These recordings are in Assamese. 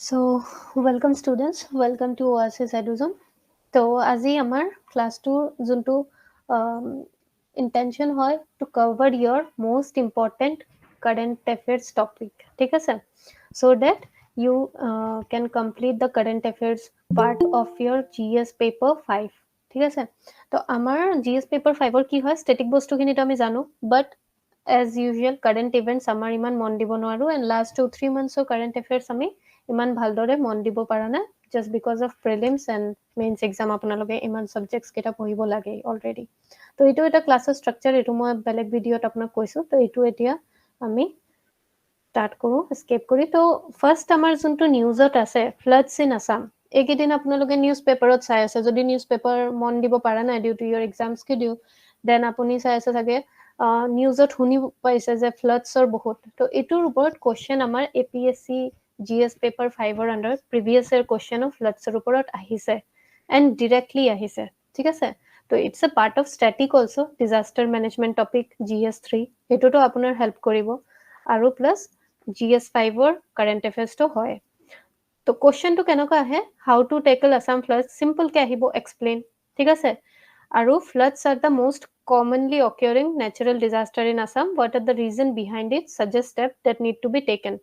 So, welcome students, welcome to Oasis Eduzone. So, আজি আমাৰ class 2 যোনটো intention হয় to cover your most important current affairs topic, ঠিক আছে? So that you can complete the current affairs part of your GS paper 5, ঠিক আছে? তো আমাৰ GS paper 5 কি হয় static বস্তুখিনি তো আমি জানো, but as usual current events আমাৰ ইমান মন দিব নোৱাৰো, and last 2-3 months of current affairs আমি ইমান ভালদৰে মন দিব পৰা নাই, just because of prelims and mains exam আপোনালোকে ইমান subjects কেইটা পঢ়িব লাগে already. তো এইটো এটা ক্লাছৰ ষ্ট্ৰাকচাৰ, এইটো মই বেলেগ ভিডিঅ'ত আপোনাক কৈছো। তো এইটো এতিয়া আমি start কৰো escape কৰি। তো ফাৰ্ষ্ট আমাৰ যোনটো নিউজত আছে floods in Assam, এইকেইদিন আপোনালোকে নিউজ পেপাৰত চাই আছে, যদি নিউজ পেপাৰ মন দিব পৰা নাই due to your exam schedule, then আপুনি চাই আছে চাগে নিউজত শুনি পাইছে যে ফ্লাডছৰ বহুত। তো এইটোৰ ওপৰত কুৱেশ্যন আমাৰ APSC GS পেপাৰ 5ৰ আণ্ডাৰ প্ৰিভিয়াছ ইয়াৰ কুৱেশ্যনো ফ্লাডছৰ ওপৰত আহিছে, এণ্ড ডিৰেক্টলি আহিছে, ঠিক আছে? তো it's a part of static also', disaster management topic GS3, সেইটোতো আপোনাৰ হেল্প কৰিব, আৰু প্লাছ GS5ৰ কাৰেণ্ট এফেয়াৰ্ছটো হয়। তো কুৱেশ্যনটো কেনেকুৱা আহে, how to tackle Assam floods, চিম্পলকৈ আহিব এক্সপ্লেইন, ঠিক আছে? আৰু floods are the most commonly occurring natural disaster in Assam. What are the reason behind it? Suggest steps that need to be taken.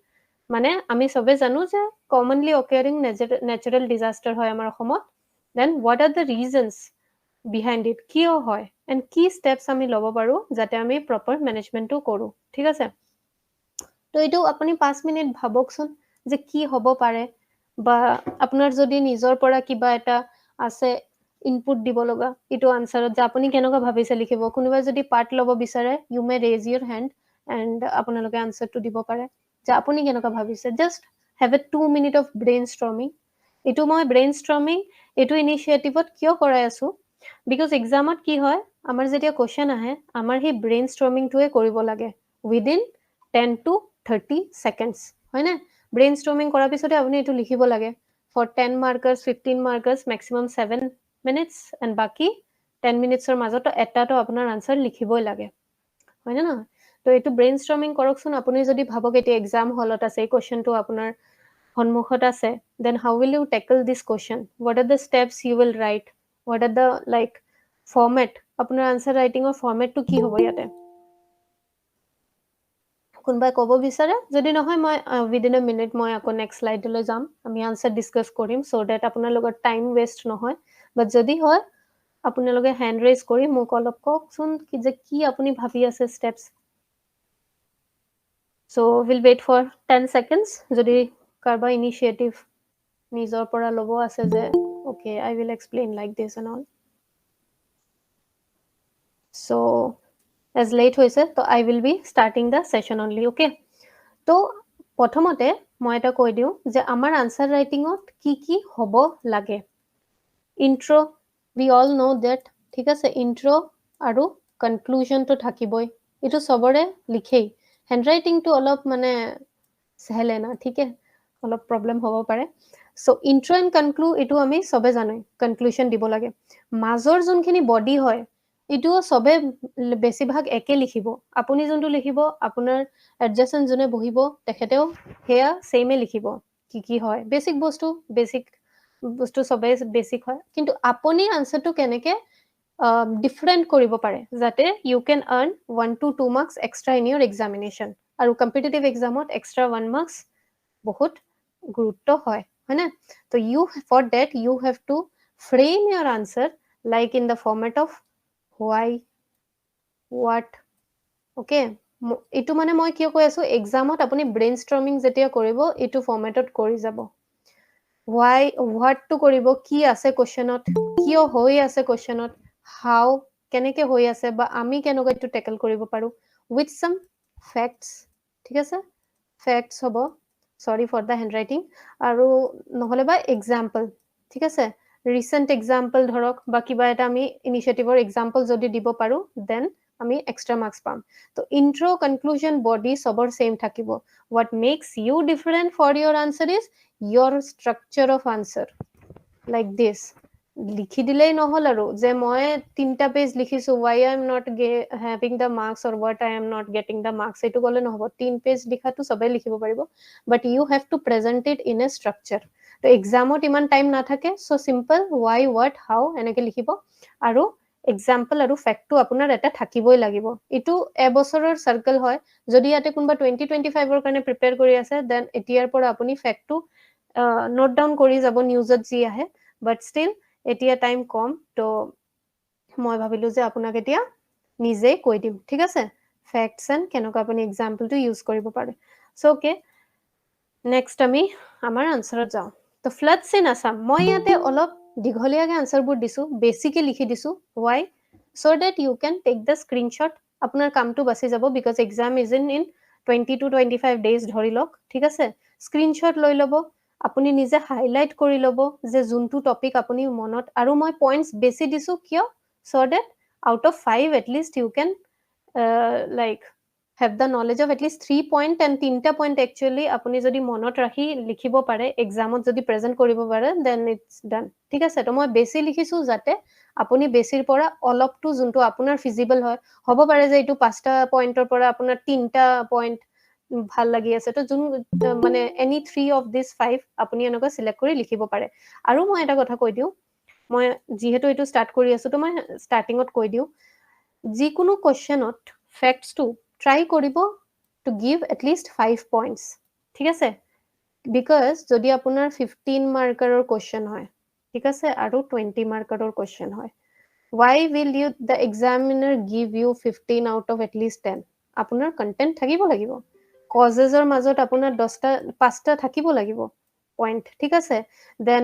মানে আমি সবে জানো যে commonly occurring natural disaster হয় আমাৰ অসমত, then what are the reasons behind it? কিয় হয়, and কি steps আমি ল'ব পাৰো যাতে আমি proper managementটো কৰো, ঠিক আছে? তো এইটো আপুনি 5 মিনিট ভাবকচোন যে কি হ'ব পাৰে, বা আপোনাৰ যদি নিজৰ পৰা কিবা এটা আছে ইনপুট দিব লগা এইটো আনসাৰত, যে আপুনি কেনেকুৱা ভাবিছে লিখিব। কোনোবাই যদি পাৰ্ট ল'ব বিচাৰে, you may raise Euro hand and আপোনালোকে আনসাৰটো দিব পাৰে যে আপুনি কেনেকুৱা ভাবিছে। Just have a 2 minute of brain streaming. এইটো মই ব্ৰেইন ষ্ট্ৰমিং এইটো ইনিচিয়েটিভত কিয় কৰাই আছো, বিকজ এক্সামত কি হয়, আমাৰ যেতিয়া কুৱেশ্যন আহে, আমাৰ সেই ব্ৰেইন ষ্ট্ৰমিংটোৱে কৰিব লাগে উইদিন 10 to 30 seconds, হয়নে? ব্ৰেইন ষ্ট্ৰমিং কৰাৰ পিছতে আপুনি এইটো লিখিব লাগে for 10 markers 15 markers maximum 7 minutes, and বাকি 10 minutesৰ মাজত এটাতো আপোনাৰ আনসাৰ লিখিবই লাগে, হয়নে নহয়? তো এইটো ব্ৰেইন ষ্ট্ৰমিং কৰকচোন। আপুনি যদি ভাবক এতিয়া এক্সাম হলত আছে, এই কুৱেশ্যনটো আপোনাৰ সন্মুখত আছে, then how will you tackle this question, what are the steps you will write, what are the like format, আপোনাৰ আনসাৰ ৰাইটিঙৰ ফৰ্মেটটো কি হ'ব ইয়াতে, কোনোবাই ক'ব বিচাৰে? যদি নহয় মই উইদিন এ মিনিট মই আকৌ নেক্সট শ্লাইডলৈ যাম, আমি আনসাৰ ডিছকাছ কৰিম, চ' ডেট আপোনাৰ লগত টাইম ৱেষ্ট নহয়। বাট যদি হয় আপোনালোকে হেণ্ড ৰেজ কৰি মোক অলপ কওকচোন যে কি আপুনি ভাবি আছে steps. So' will wait for 10 seconds, যদি কাৰোবাৰ ইনিচিয়েটিভ নিজৰ পৰা ল'ব আছে যে okay I will explain like this and all. So' as late হৈছে, তো I will be starting the session only, okay? তো প্ৰথমতে মই এটা কৈ দিওঁ যে আমাৰ আনসাৰ ৰাইটিঙত কি কি হ'ব লাগে। ইন্ট্ৰ, উই অল ন' ডেট, ঠিক আছে? ইন্ট্ৰ আৰু কনক্লুজনটো থাকিবই, এইটো চবৰে লিখেই। হেণ্ড ৰাইটিংটো অলপ মানে চেহেলে না, ঠিক আছে, অলপ প্ৰব্লেম হ'ব পাৰে। চ' ইন্ট্ৰ এণ্ড কনক্লুড এইটো আমি চবে জানোই, কনক্লুজন দিব লাগে। মাজৰ যোনখিনি বডি হয় এইটো চবে বেছিভাগ একে লিখিব, আপুনি যোনটো লিখিব আপোনাৰ এডজাষ্টেণ্ট যোনে বহিব তেখেতেও সেয়া ছেইমে লিখিব, কি হয় বেছিক বস্তু চবেই বেছিক হয়, কিন্তু আপুনি আনসাৰটো কেনেকে ডিফাৰেণ্ট কৰিব পাৰে যাতে you can earn 1 to 2 marks extra in your examination. আৰু কম্পিটিটিভ এক্সামত এক্সট্ৰা 1 marks বহুত গুৰুত্ব হয়, হয়নে? তো you for that you have to frame your answer like in the format of why, what, okay? এইটো মানে মই কিয় কৈ আছো, এক্সামত আপুনি ব্ৰেইন ষ্ট্ৰমিং যেতিয়া কৰিব এইটো ফৰ্মেটত কৰি যাব। হোৱাই, হোৱাটটো কৰিব, কি আছে কুৱেশ্যনত, কিয় হৈ আছে কুৱেশ্যনত, হাউ কেনেকে হৈ আছে, বা আমি কেনেকৈ এইটো টেকল কৰিব পাৰো উইথ চাম ফেক্টছ, ঠিক আছে? ফেক্টছ হ'ব, sorry for the hand writing, আৰু নহ'লে বা এক্সাম্পল, ঠিক আছে? ৰিচেণ্ট এক্সাম্পল ধৰক, বা কিবা এটা আমি ইনিচিয়েটিভৰ এক্সাম্পল যদি দিব পাৰো দেন আমি এক্সট্ৰা মাৰ্কছ পাম। তো ইন্ট্ৰ কনক্লুজন বডি চবৰ ছেইম থাকিব। What makes you different for your answer is your structure of answer, like this. লিখি দিলেই নহল আৰু যে মই 3টা পেজ লিখিছো why I am not having the marks or what I am not getting the marks এইটো কলে নহব 3 পেজ লিখাটো সবে লিখিব পাৰিব but you have to present it in a structure তো এক্সামত ইমান টাইম নাথাকে so simple why what how এনেকে লিখিব আৰু এক্সাম্পল আৰু ফ্যাক্টটো আপোনাৰ এটা থাকিবই লাগিব ইটো এবছৰৰ সাৰ্কেল হয় যদি ইয়াতে কোনবা 2025 ৰ কাৰণে প্ৰিপেয়াৰ কৰি আছে দেন এতিয়াৰ পৰা আপুনি ফ্যাক্টটো নোট ডাউন কৰি যাব নিউজত যি আহে বাট ষ্টিল এতিয়া টাইম কম তো মই ভাবিলো যে আপোনাক এতিয়া নিজে কৈ দিম ঠিক আছে ফ্যাক্টছ এন্ড কেনেকৈ আপুনি এক্সাম্পলটো ইউজ কৰিব পাৰে সো ওকে নেক্সট আমি আমাৰ আনসাৰত যাওঁ তো ফ্লাডছ ইন আসাম মই ইয়াতে অলপ দীঘলীয়াকৈ আনসাৰবোৰ দিছো বেছিকে লিখি দিছো why so that you can take the screenshot আপোনাৰ কামটো বাছি যাব because exam is in 20 to 25 days ধৰি লওক ঠিক আছে স্ক্ৰিনশ্বট লৈ ল'ব আপুনি নিজে হাইলাইট কৰি ল'ব যে যোনটো টপিক আপুনি মনত আৰু মই পইণ্টছ বেছি দিছো কিয় so that out of 5 at least you can like have the knowledge of at least 3 point and 3টা point actually আপুনি যদি মনত ৰাখি লিখিব পাৰে এক্সামত যদি প্ৰেজেন্ট কৰিব পাৰে then it's done ঠিক আছে তো মই বেছি লিখিছো যাতে আপুনি বেছিৰ পৰা অলপটো যোনটো আপোনাৰ ফিজিবল হয় হ'ব পাৰে যে এইটো 5টা পইণ্টৰ পৰা আপোনাৰ 3টা পইণ্ট ভাল লাগি আছে তো যোন মানে এনি 3 of these 5 আপুনি এনেকৈ সিলেক্ট কৰি লিখিব পাৰে আৰু মই এটা কথা কৈ দিও মই যেহেতু এইটো স্টাৰ্ট কৰি আছো তো মই স্টাৰ্টিংত কৈ দিও যিকোনো কোৱেশ্চনত ফ্যাক্টছটো ট্ৰাই কৰিব to give at least 5 points ঠিক আছে because যদি আপোনাৰ 15 মাৰ্কাৰৰ কোৱেশ্চন হয় ঠিক আছে আৰু 20 মাৰ্কাৰৰ কোৱেশ্চন হয় why will you the examiner give you 15 out of at least 10 আপোনাৰ কন্টেন্ট থাকিব লাগিব কজেছৰ মাজত আপোনাৰ 10টা 5টা থাকিব লাগিব পইণ্ট ঠিক আছে দেন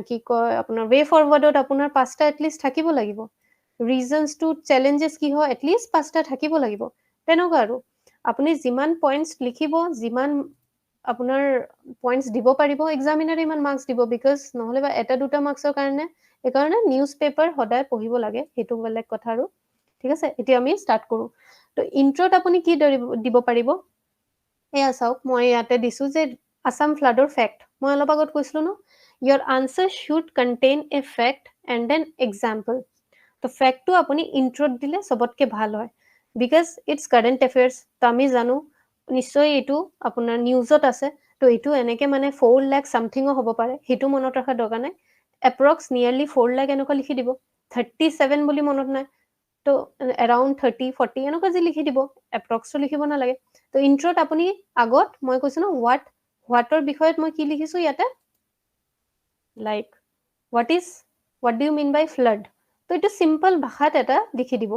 কি কয় আপোনাৰ ৱে ফৰৱাৰ্ডত আপোনাৰ 5টা এটলিষ্ট থাকিব লাগিব ৰিজনছ টু চেলেঞ্জেছ কি হয় এটলিষ্ট 5টা থাকিব লাগিব তেনেকুৱা আৰু আপুনি যিমান পইণ্টছ লিখিব যিমান আপোনাৰ পইণ্টছ দিব পাৰিব এক্সামিনাৰে ইমান মাৰ্কছ দিব বিকজ নহলে বা এটা দুটা মাৰ্কছৰ কাৰণে এইকাৰণে নিউজ পেপাৰ সদায় পঢ়িব লাগে সেইটো বেলেগ কথা আৰু ঠিক আছে এতিয়া আমি ষ্টাৰ্ট কৰো তো ইন্ট্ৰোত আপুনি কি দিব পাৰিব এয়া চাওক মই ইয়াতে দিছো যে আসাম ফ্লাডৰ ফ্যাক্ট মই অলপ আগত কৈছিলো ন your answer should contain a fact and an example তো ফ্যাক্টটো আপুনি ইন্ট্ৰোত দিলে সবতকে ভাল হয় বিকজ ইটস কাৰেন্ট অ্যাফেয়াৰ্স তো আমি জানো নিশ্চয় এইটো আপোনাৰ নিউজত আছে তো এইটো এনেকে মানে 4 লাখ সামথিংও হ'ব পাৰে সেইটো মনত ৰাখা দৰকাৰ নাই এপ্ৰক্স নিয়াৰলি 4 লাখ এনেকুৱা লিখি দিব 37 বুলি মনত নাই তো এৰাউণ্ড 30 40 এনেকুৱা যি লিখি দিব এপ্ৰক্সটো লিখিব নালাগে তো ইন্ট্ৰোত আপুনি আগত মই কৈছো ন হোৱাটৰ বিষয়ত মই কি লিখিছো ইয়াতে like what do you mean by flood তো এইটো সিম্পল ভাষাত এটা লিখি দিব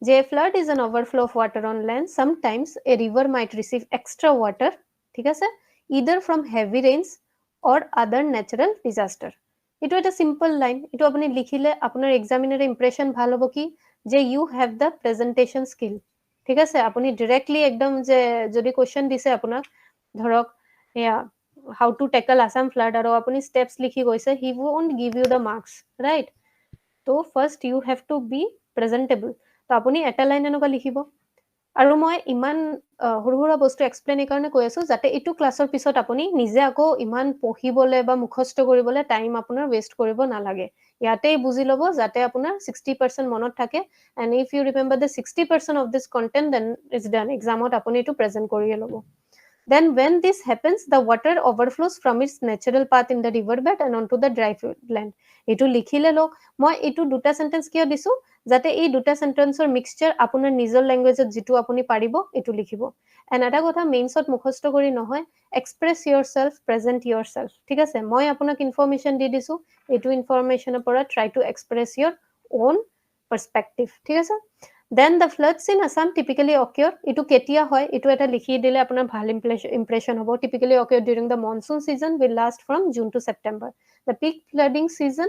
যে flood is an overflow of water on land sometimes a river might receive extra water ঠিক আছে either from heavy rains or other natural disaster এইটো এটা সিম্পল লাইন এইটো আপুনি লিখিলে আপোনাৰ এক্সামিনাৰে ইমপ্ৰেশন ভাল হ'ব কি যে you have the presentation skill ঠিক আছে আপুনি ডাইৰেক্টলি একদম যে যদি কোৱেশ্চন দিছে আপোনাক ধৰক এয়া how to tackle Assam flood আৰু আপুনি steps লিখি গৈছে he won't give you the marks right তো first you have to be presentable তো আপুনি এটা লাইন এনেকুৱা লিখিব আৰু মই ইমান সৰু সৰু বস্তু এক্সপ্লেইন এইকাৰণে কৈ আছো যাতে এইটো ক্লাছৰ পিছত আপুনি নিজে আকৌ ইমান পঢ়িবলৈ বা মুখস্থ কৰিবলৈ টাইম আপোনাৰ ৱেষ্ট কৰিব নালাগে ইয়াতেই বুজি ল'ব যাতে আপোনাৰ 60% মনত থাকে and if you remember the 60% of this content then it's done examত আপুনি এইটো প্ৰেজেন্ট কৰিয়ে ল'ব then when this happens the water overflows from its natural path in the riverbed and onto the dry land এইটো লিখিলে লওক মই এইটো দুটা সেন্টেন্স কিয় দিছো যাতে এই দুটা সেন্টেন্সৰ মিক্সচাৰ আপোনাৰ নিজৰ ল্যাঙ্গুৱেজত যেটো আপুনি পাৰিব এইটো লিখিব এন্ড এটা কথা মেইনছত মুখস্থ কৰি নহয় এক্সপ্ৰেছ yourself present yourself ঠিক আছে মই আপোনাক ইনফৰমেশন দি দিছো এইটো ইনফৰমেশনৰ পৰা try to express your own perspective ঠিক আছে then the floods in Assam typically occur এইটো কেতিয়া হয় এইটো এটা লিখি দিলে আপোনাৰ ভাল ইমপ্ৰেশন হ'ব typically occur during the monsoon season will last from June to September the peak flooding season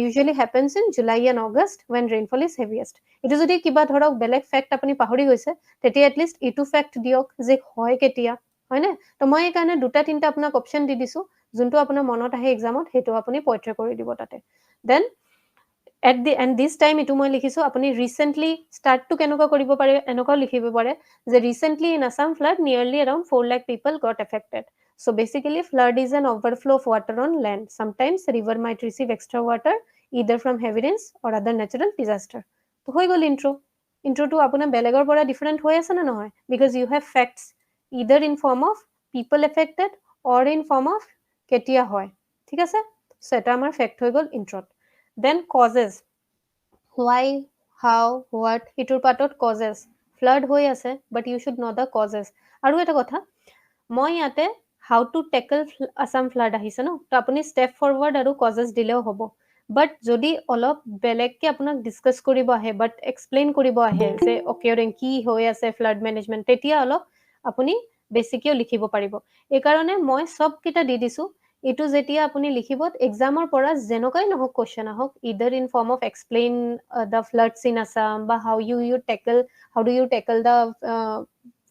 usually happens in July and August when rainfall is heaviest এইটো যদি কিবা ধৰক বেলেগ ফ্যাক্ট আপুনি পাহৰি গৈছে তেতিয়া at least এইটো ফ্যাক্ট দিয়ক যে হয় কেতিয়া হয় না তো মই এই কাৰণে দুটা তিনটা আপোনাক অপচন দি দিছো যোনটো আপোনাৰ মনত আহে এক্সামত হেতু আপুনি পইণ্ট কৰি দিব তাতে then at the and this time itu মই লিখিছো আপুনি recently start to কেনেকুৱা কৰিব পাৰে এনেকুৱা লিখিব পাৰে যে recently in Assam flood nearly around 4 lakh people got affected. So basically flood is an overflow of water on land. Sometimes river might receive extra water either from heavy rains or other natural disaster. তো হৈ গ'ল ইন্ট্ৰোটো আপোনাৰ বেলেগৰ পৰা ডিফাৰেণ্ট হৈ আছে নে নহয় because you have facts either in form of people affected or in form of কেতিয়া হয় ঠিক আছে সো এটা আমাৰ ফেক্ট হৈ গ'ল ইন্ট্ৰোত then causes why how what এটোৰ পাতত causes flood হৈ আছে but you should know the causes আৰু এটা কথা মই ইয়াতে how to tackle Assam flood আহিছে ন তো আপুনি step forward আৰু causes দিলেও হ'ব but যদি অলপ বেলেগকে আপোনাক ডিসকাস কৰিব আহে but explain কৰিব আহে যে occurring কি হৈ আছে flood management তেতিয়া অলপ আপুনি বেছিকেও লিখিব পাৰিব এই কাৰণে মই সব কিটা দি দিছো এটো যেতিয়া আপুনি লিখিব এক্সামৰ পৰা যেনকাই নহক কোৱেশ্চন আহক either in form of explain the floods in Assam বা how do you tackle the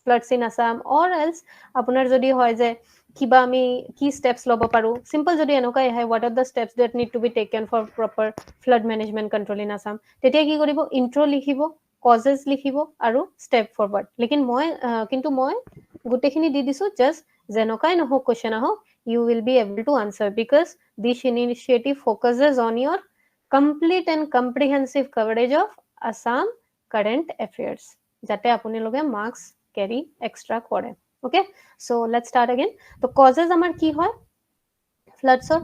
floods in Assam or else আপোনাৰ যদি হয় যে কিবা আমি কি steps লব পাৰো simple যদি এনেকাই আহে what are the steps that need to be taken for proper flood management control in Assam তেতিয়া কি কৰিব intro লিখিব causes লিখিব আৰু step forward লেকিন মই কিন্তু মই গুটেখিনি দি দিছো just যেনকাই নহক কোৱেশ্চন আহক you will be able to answer because this initiative focuses on your complete and comprehensive coverage of Assam current affairs jate apuni loge marks carry extra kore okay so let's start again the causes amar ki hoy floods or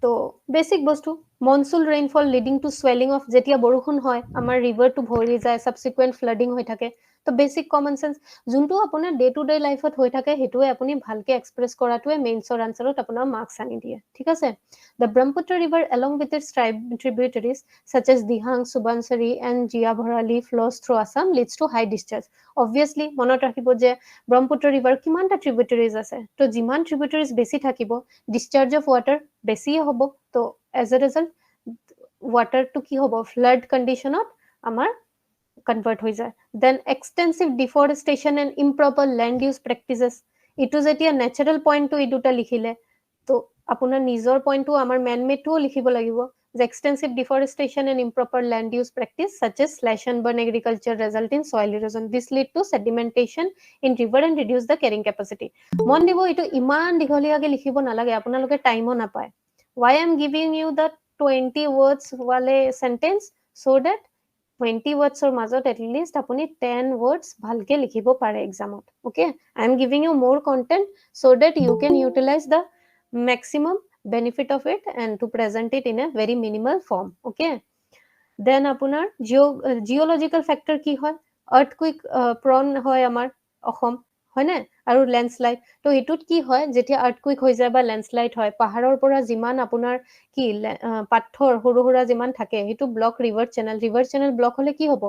তো বেসিক বস্তু monsoon rainfall leading to swelling of যেতিয়া বৰষুণ হয় আমাৰ ৰিভাৰটো ভৰি যায় সাবসিকুৱেন্ট ফ্লাডিং হৈ থাকে তো বেসিক কমন সেন্স যোনটো আপোনাৰ ডে টু ডে লাইফত হৈ থাকে হেতুৱে আপুনি ভালকে এক্সপ্ৰেছ কৰাটোৱে মেইনছৰ আনসাৰত আপোনাৰ মাৰ্কস আনি দিয়ে ঠিক আছে The Brahmaputra River along with its tributaries such as Dihang, Subansari and Jiabharali flows through Assam leads to high discharge. Obviously, মনত ৰাখিব যে ব্ৰহ্মপুত্ৰ ৰিভাৰ কিমানটা ট্ৰিবিউটাৰিজ আছে তো যিমান ট্ৰিবিউটাৰিজ বেছি থাকিব ডিসচাৰ্জ অফ ওয়াটাৰ বেছি হ'ব তো এজ এ ৰিজাল্ট ওয়াটাৰটো কি হ'ব ফ্লাড কন্ডিশনত আমাৰ কনভাৰ্ট হৈ যায় then extensive deforestation and improper land use practices ইটো যেতিয়া নেচাৰেল পইণ্টটো এই দুটা লিখিলে তো আপোনাৰ নিজৰ পইণ্টটো আমাৰ মেনমেডটোও লিখিব লাগিব যে extensive deforestation and improper land use practice such as slash and burn agriculture result in soil erosion this lead to sedimentation in river and reduce the carrying capacity মন দিব এইটো ইমান দীঘলীয়াকে লিখিব নালাগে আপোনালোকে টাইমো নাপায় why I am giving you the 20 words wale sentence so that 20 words or মাজত at least আপুনি 10 words ভালকে লিখিব পাৰে এক্সামত okay I am giving you more content so that you can utilize the maximum benefit of it and to present it in a very minimal form okay then আপোনাৰ geological factor কি হয় earthquake prone হয় আমাৰ অসম হয় না আৰু ল্যান্ডস্লাইড তো এটুত কি হয় যেতিয়া আৰ্থকুইক হৈ যায় বা ল্যান্ডস্লাইড হয় পাহাৰৰ পৰা যিমান আপোনাৰ কি পাথৰ হুৰুহুৰা যিমান থাকে হেতু ব্লক ৰিভাৰ চেনেল ব্লক হলে কি হ'ব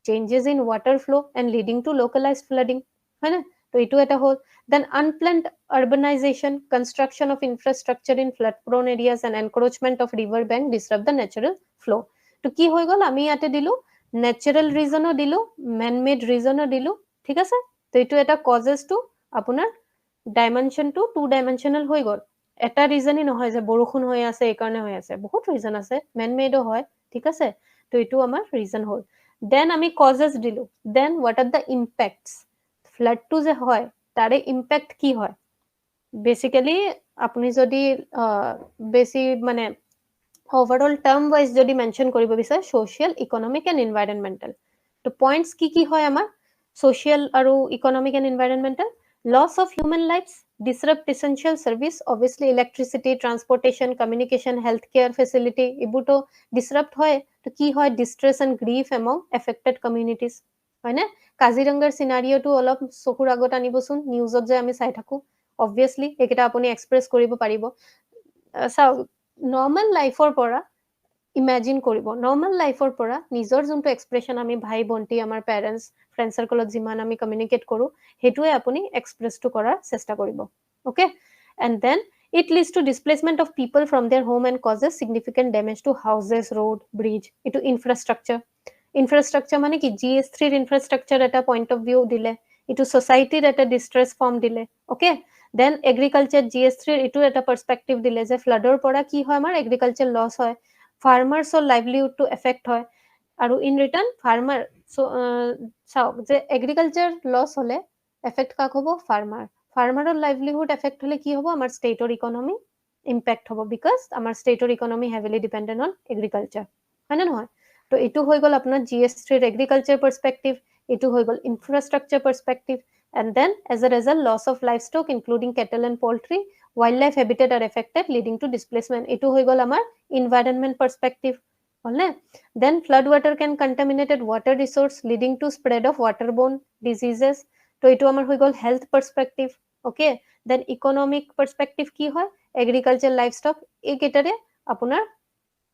changes in water flow and leading to localised flooding হয় না তো এটু এটা হল then unplanned urbanization construction of infrastructure in flood prone areas and encroachment of river bank disrupt the natural flow তো কি হৈ গল আমি ইয়াতে দিলো ন্যাচারাল রিজনও দিলো ম্যান মেড রিজনও দিলো ঠিক আছে তো এটু এটা কজেস টু আপোনাৰ ডাইমেনশনটো টু ডাইমেনশনাল হৈ গল এটা ৰিজনই নহয় যে বৰষুণ হৈ আছে এই কাৰণে হৈ আছে বহুত ৰিজন আছে ম্যান মেডও হয় ঠিক আছে তো এটু আমাৰ ৰিজন হ'ল দেন আমি কজেস দিলো then what are the impacts flood to যে হয় তাৰে ইম্প্যাক্ট কি হয় বেসিক্যালি আপুনি যদি বেসি মানে ওভাৰঅল টাৰ্ম ওয়াইজ যদি মেনশন কৰিব বিচাৰে সোশ্যাল ইকোনমিক এন্ড এনভায়ৰনমেন্টাল তো পয়েন্টস কি হয় আমাৰ সোশ্যাল আৰু economic and environmental loss of human lives disrupt essential service obviously electricity transportation communication healthcare facility এবোৰটো disrupt হয় তো কি হয় distress and grief among affected communities হয় না কাজিৰঙ্গাৰ সিনাৰিওটো অলপ চকুৰ আগত আনিবচোন নিউজত যে আমি চাই থাকো obviously একেটা আপুনি এক্সপ্ৰেছ কৰিব পাৰিব চাও নৰ্মাল লাইফৰ পৰা ইমাজিন কৰিব নৰ্মাল লাইফৰ পৰা নিজৰ যোনটো এক্সপ্ৰেছন আমি ভাই ভন্টি আমাৰ পেৰেন্টস ফ্ৰেন্ড সাৰ্কলত যিমান আমি কমিউনিকেট কৰো হেতুৱে আপুনি এক্সপ্ৰেছটো কৰাৰ চেষ্টা কৰিব okay and then it leads to displacement of people from their home and causes significant damage to houses road bridge into infrastructure মানে কি GS3 ৰ infrastructure এটা point of view দিলে ইটো সোসাইটিৰ এটা distress form দিলে ওকে দেন এগ্ৰিকালচাৰ GS3 ৰ ইটো এটা পাৰ্সপেক্টিভ দিলে যে ফ্লাডৰ পৰা কি হয় আমাৰ এগ্ৰিকালচাৰ লস হয় ফাৰ্মাৰ্ছৰ লাইভলিহুডটো এফেক্ট হয় আৰু ইন ৰিটাৰ্ণ ফাৰ্মাৰ চাওক যে এগ্ৰিকালচাৰ লছ হ'লে এফেক্ট কাক হ'ব ফাৰ্মাৰৰ লাইভলিহুড এফেক্ট হ'লে কি হ'ব আমাৰ ষ্টেটৰ ইকনমি ইম্পেক্ট হ'ব বিকজ আমাৰ ষ্টেটৰ economy heavily dependent on agriculture হয়নে নহয় তো এইটো হৈ গ'ল আপোনাৰ GS3 এগ্ৰিকালচাৰ পাৰ্সপেক্টিভ এইটো হৈ গ'ল infrastructure perspective and then as a result loss of livestock including cattle and poultry wildlife habitat are affected leading to displacement এইটো হৈ গ'ল আমাৰ ইনভাইৰনমেণ্ট পাৰ্সপেক্টিভ হ'লনে then flood water can contaminated water resources leading to spread of waterborne diseases তো এইটো আমাৰ হৈ গ'ল health perspective okay then economic perspective কি হয় এগ্ৰিকালচাৰ লাইফ ষ্টক এইকেইটাৰে আপোনাৰ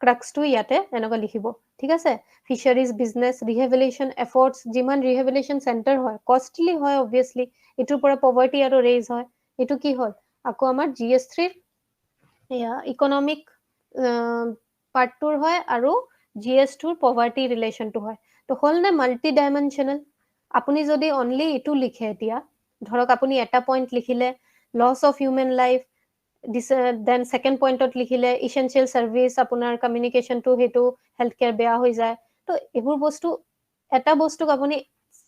ক্ৰাক্সটো ইয়াতে এনেকুৱা লিখিব ঠিক আছে ফিচাৰিজ বিজনেছ ৰিহেবিলিটেশ্যন এফৰ্টছ যিমান ৰিহেবিলিটেশ্যন চেণ্টাৰ হয় কষ্টলি হয় অবভিয়াছলি এইটোৰ পৰা পভাৰ্টি আৰু ৰেইজ হয় এইটো কি হ'ল আকৌ আমাৰ GS3 ইকনমিক পাৰ্টটোৰ হয় আৰু GS2ৰ পভাৰ্টি ৰিলেশ্যনটো হয় তো হ'ল নে মাল্টি ডাইমেনশ্যনেল আপুনি যদি অনলি এইটো লিখে এতিয়া ধৰক আপুনি এটা পইণ্ট লিখিলে loss of human life then second পইণ্টত লিখিলে ইছেঞ্চিয়েল চাৰ্ভিচ আপোনাৰ কমিউনিকেশ্যনটো সেইটো হেল্থ কেয়াৰ বেয়া হৈ যায় তো এইবোৰ বস্তু এটা বস্তুক আপুনি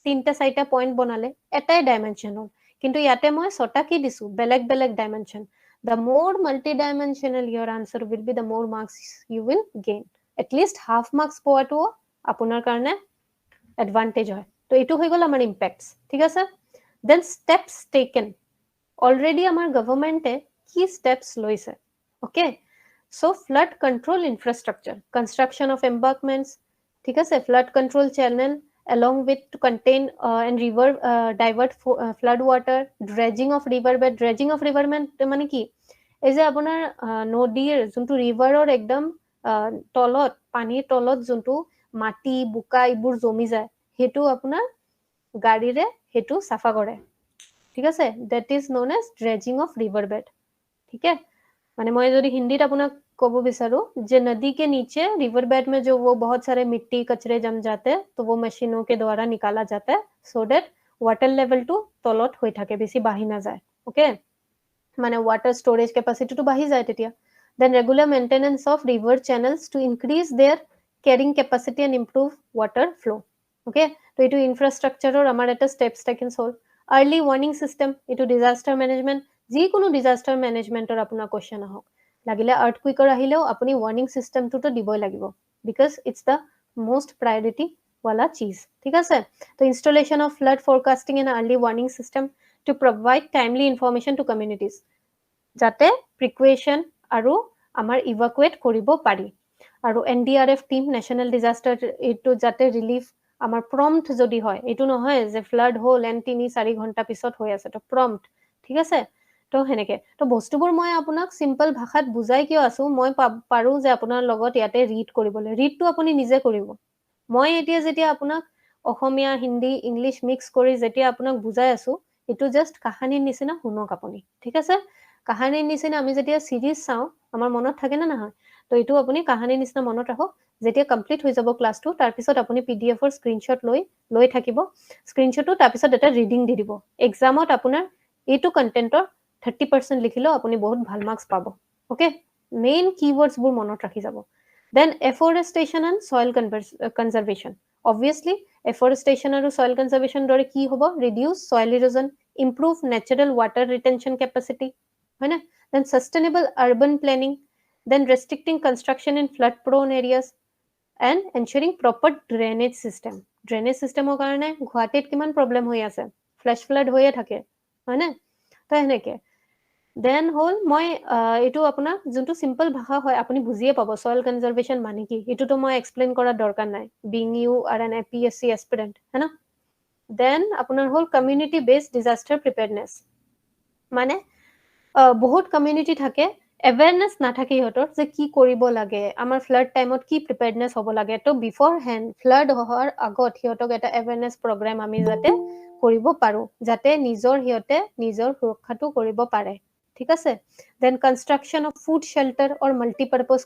3-4টা পইণ্ট বনালে এটাই ডাইমেনশ্যন হ'ল কিন্তু ইয়াতে মই 6টা কি দিছোঁ বেলেগ বেলেগ dimension the more multi-dimensional your answer will be the more marks you will gain at least half marks পোৱাটো আপোনাৰ কাৰণে এডভান্টেজ হয় তো এইটো হৈ গ'ল আমাৰ ইম্পেক্টছ ঠিক আছে দেন ষ্টেপছ টেকেন অলৰেডি আমাৰ গভৰ্ণমেণ্টে কি ষ্টেপছ লৈছে okay so' flood control infrastructure construction of embankments ঠিক আছে flood control channel along with to contain and divert flood water dredging of riverbed dredging of riverbed মানে কি এই যে আপোনাৰ নদীৰ যোনটো ৰিভাৰৰ একদম তলত পানীৰ তলত যোনটো মাটি বোকা এইবোৰ জমি যায় সেইটো আপোনাৰ গাড়ীৰে সেইটো চাফা কৰে ঠিক আছে that is known as dredging of riverbed ठीक है माने मैं यदि हिंदी आपको कब विचारूँ जे नदी के नीचे रिवर बेड में जो वो बहुत सारे मिट्टी कचरे जम जाते हैं तो वो मशीनों के द्वारा निकाला जाता है so that water level to तलत हो থাকে বেছি বাঢ়ি না যায় ওকে মানে वाटर स्टोरेज कैपेसिटी तो बाढ़ी जाए তেতিয়া then regular maintenance of river channels to increase their carrying capacity and improve water flow okay तो ये इनफ्रास्ट्राक्चर आमार एटा स्टेप्स टेकेन हल अर्ली वार्निंग सिस्टम ये डिजास्टार मेनेजमेंट যিকোনো ডিজাস্টাৰ মেনেজমেণ্টৰ আপোনাৰ কুৱেশ্যন আহক লাগিলে আৰ্থকুইকৰ আহিলেও আপুনি ৱাৰ্নিং চিষ্টেমটোতো দিবই লাগিব because it's the most priority ৱালা চিজ ঠিক আছে তো installation of flood forecasting and early warning system to provide timely information to communities যাতে প্ৰিকুৱেশ্যন আৰু আমাৰ ইভাকুৱেট কৰিব পাৰি আৰু NDRF টিম নেশ্যনেল ডিজাষ্টাৰ এইটো যাতে ৰিলিফ আমাৰ প্ৰম্পট যদি হয় এইটো নহয় যে ফ্লাড হ'ল এণ্ড 3-4 ঘণ্টা পিছত হৈ আছে তো প্ৰম্পট ঠিক আছে তো সেনেকে তো বস্তুবোৰ মই আপোনাক সিম্পল ভাষাত বুজাই কিয় আছো মই পাৰো যে আপোনাৰ লগত ইয়াতে ৰিড কৰিবলৈ ৰিডটো আপুনি নিজে কৰিব মই এতিয়া যেতিয়া আপোনাক অসমীয়া হিন্দী ইংলিছ মিক্স কৰি যেতিয়া আপোনাক বুজাই আছো এইটো জাস্ট কাহানীৰ নিচিনা শুনক আপুনি ঠিক আছে কাহানীৰ নিচিনা আমি যেতিয়া সিৰিজ চাওঁ আমাৰ মনত থাকে না নহয় তো এইটো আপুনি কাহানীৰ নিচিনা মনত ৰাখক যেতিয়া কমপ্লিট হৈ যাব ক্লাছটো তাৰপিছত আপুনি পিডিএফৰ স্ক্ৰীনশ্বট লৈ থাকিব স্ক্ৰীনশ্বটো তাৰপিছত এটা ৰিডিং দি দিব এক্সামত আপোনাৰ এইটো কণ্টেণ্টৰ 30% লিখিলেও আপুনি বহুত ভাল মাৰ্কস পাব ওকে মেইন কিৱৰ্ডছবোৰ মনত ৰাখি যাব then afforestation and soil conservation obviously afforestation আৰু সয়েল কনজাৰ্ভেশ্যন দৰে কি হ'ব reduce soil erosion improve natural water retention capacity হয় না then sustainable urban planning then restricting construction in flood prone areas and ensuring proper drainage চিষ্টেমৰ কাৰণে গুৱাহাটীত কিমান প্ৰব্লেম হৈ আছে ফ্লেছ ফ্লাড হৈয়ে থাকে হয় না তো সেনেকে দেন হ'ল মই এইটো আপোনাক যোনটো সিম্পল ভাষা হয় আপুনি বুজিয়ে পাব সয়েল কনজাৰ্ভেশ্যন মানে কি এইটোতো মই এক্সপ্লেইন কৰাৰ দৰকাৰ নাই being you are an APSC aspirant হয় না দেন আপোনাৰ হ'ল কমিউনিটি বেছড ডিজাষ্টাৰ প্ৰিপেয়াৰনেছ মানে বহুত কমিউনিটি থাকে এৱেৰনেছ নাথাকে সিহঁতৰ যে কি কৰিব লাগে আমাৰ ফ্লাড টাইমত কি প্ৰিপেয়াৰনেছ হ'ব লাগে তো বিফৰ হেণ্ড ফ্লাড হোৱাৰ আগত সিহঁতক এটা এৱেৰনেছ প্ৰগ্ৰেম আমি যাতে কৰিব পাৰো যাতে সিহঁতে নিজৰ সুৰক্ষাটো কৰিব পাৰে ঠিক আছে then construction of food shelter or multipurpose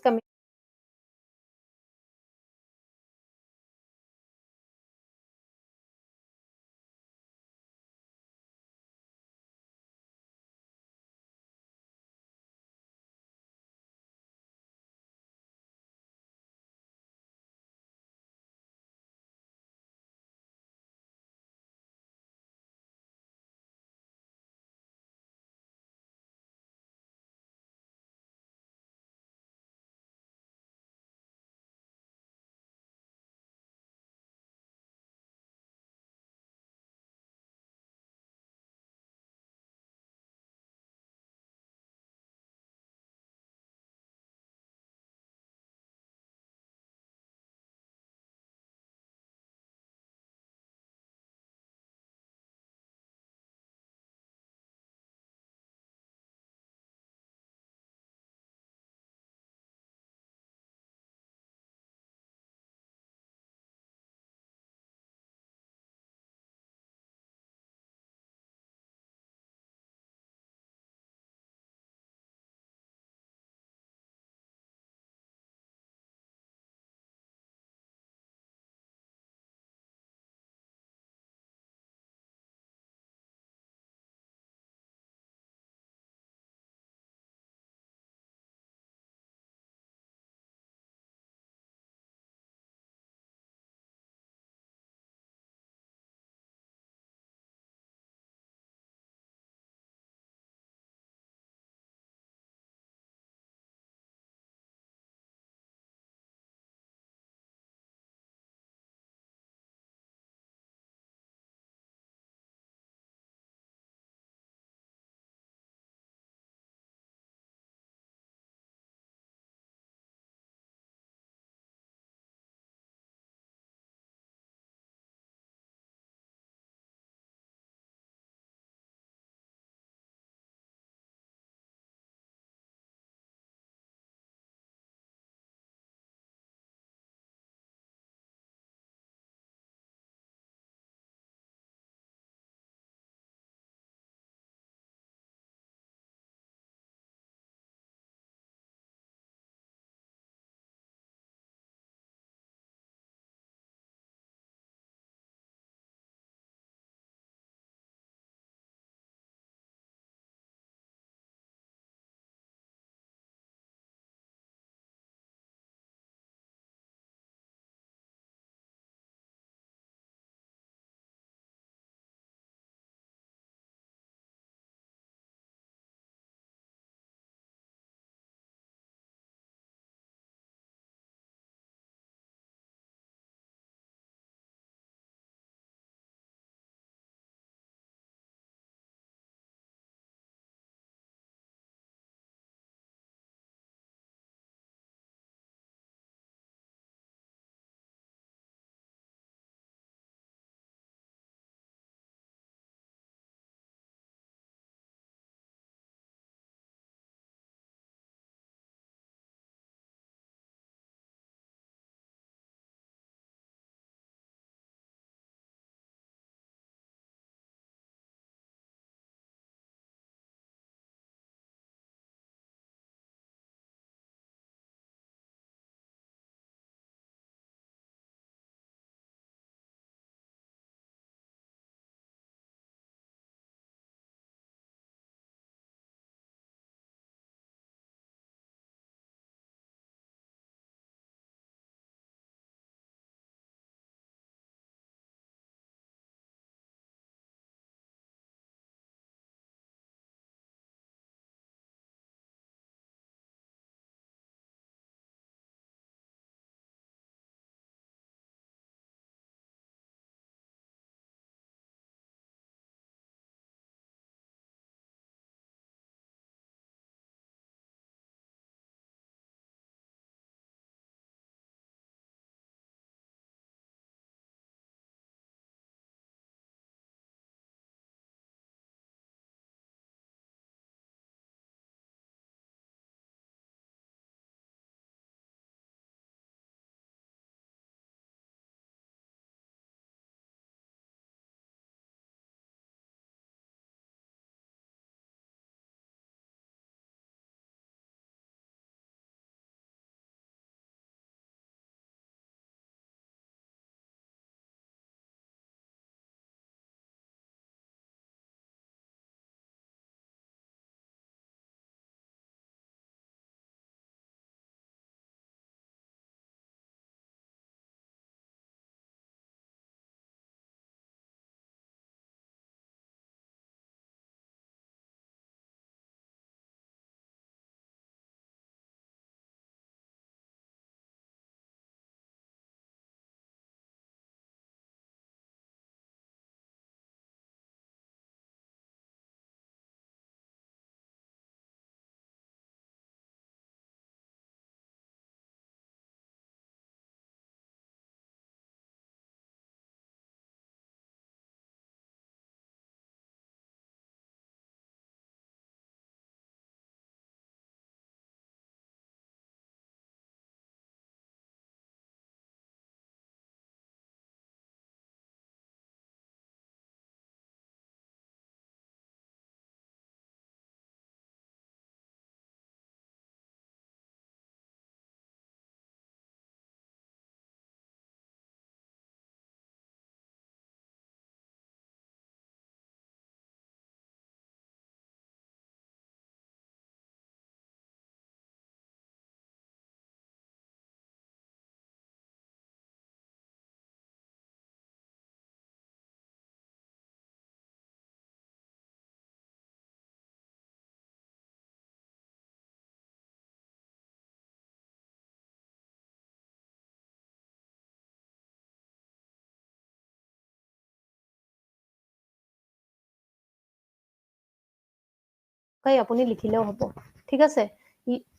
আপুনি লিখিলেও হ'ব ঠিক আছে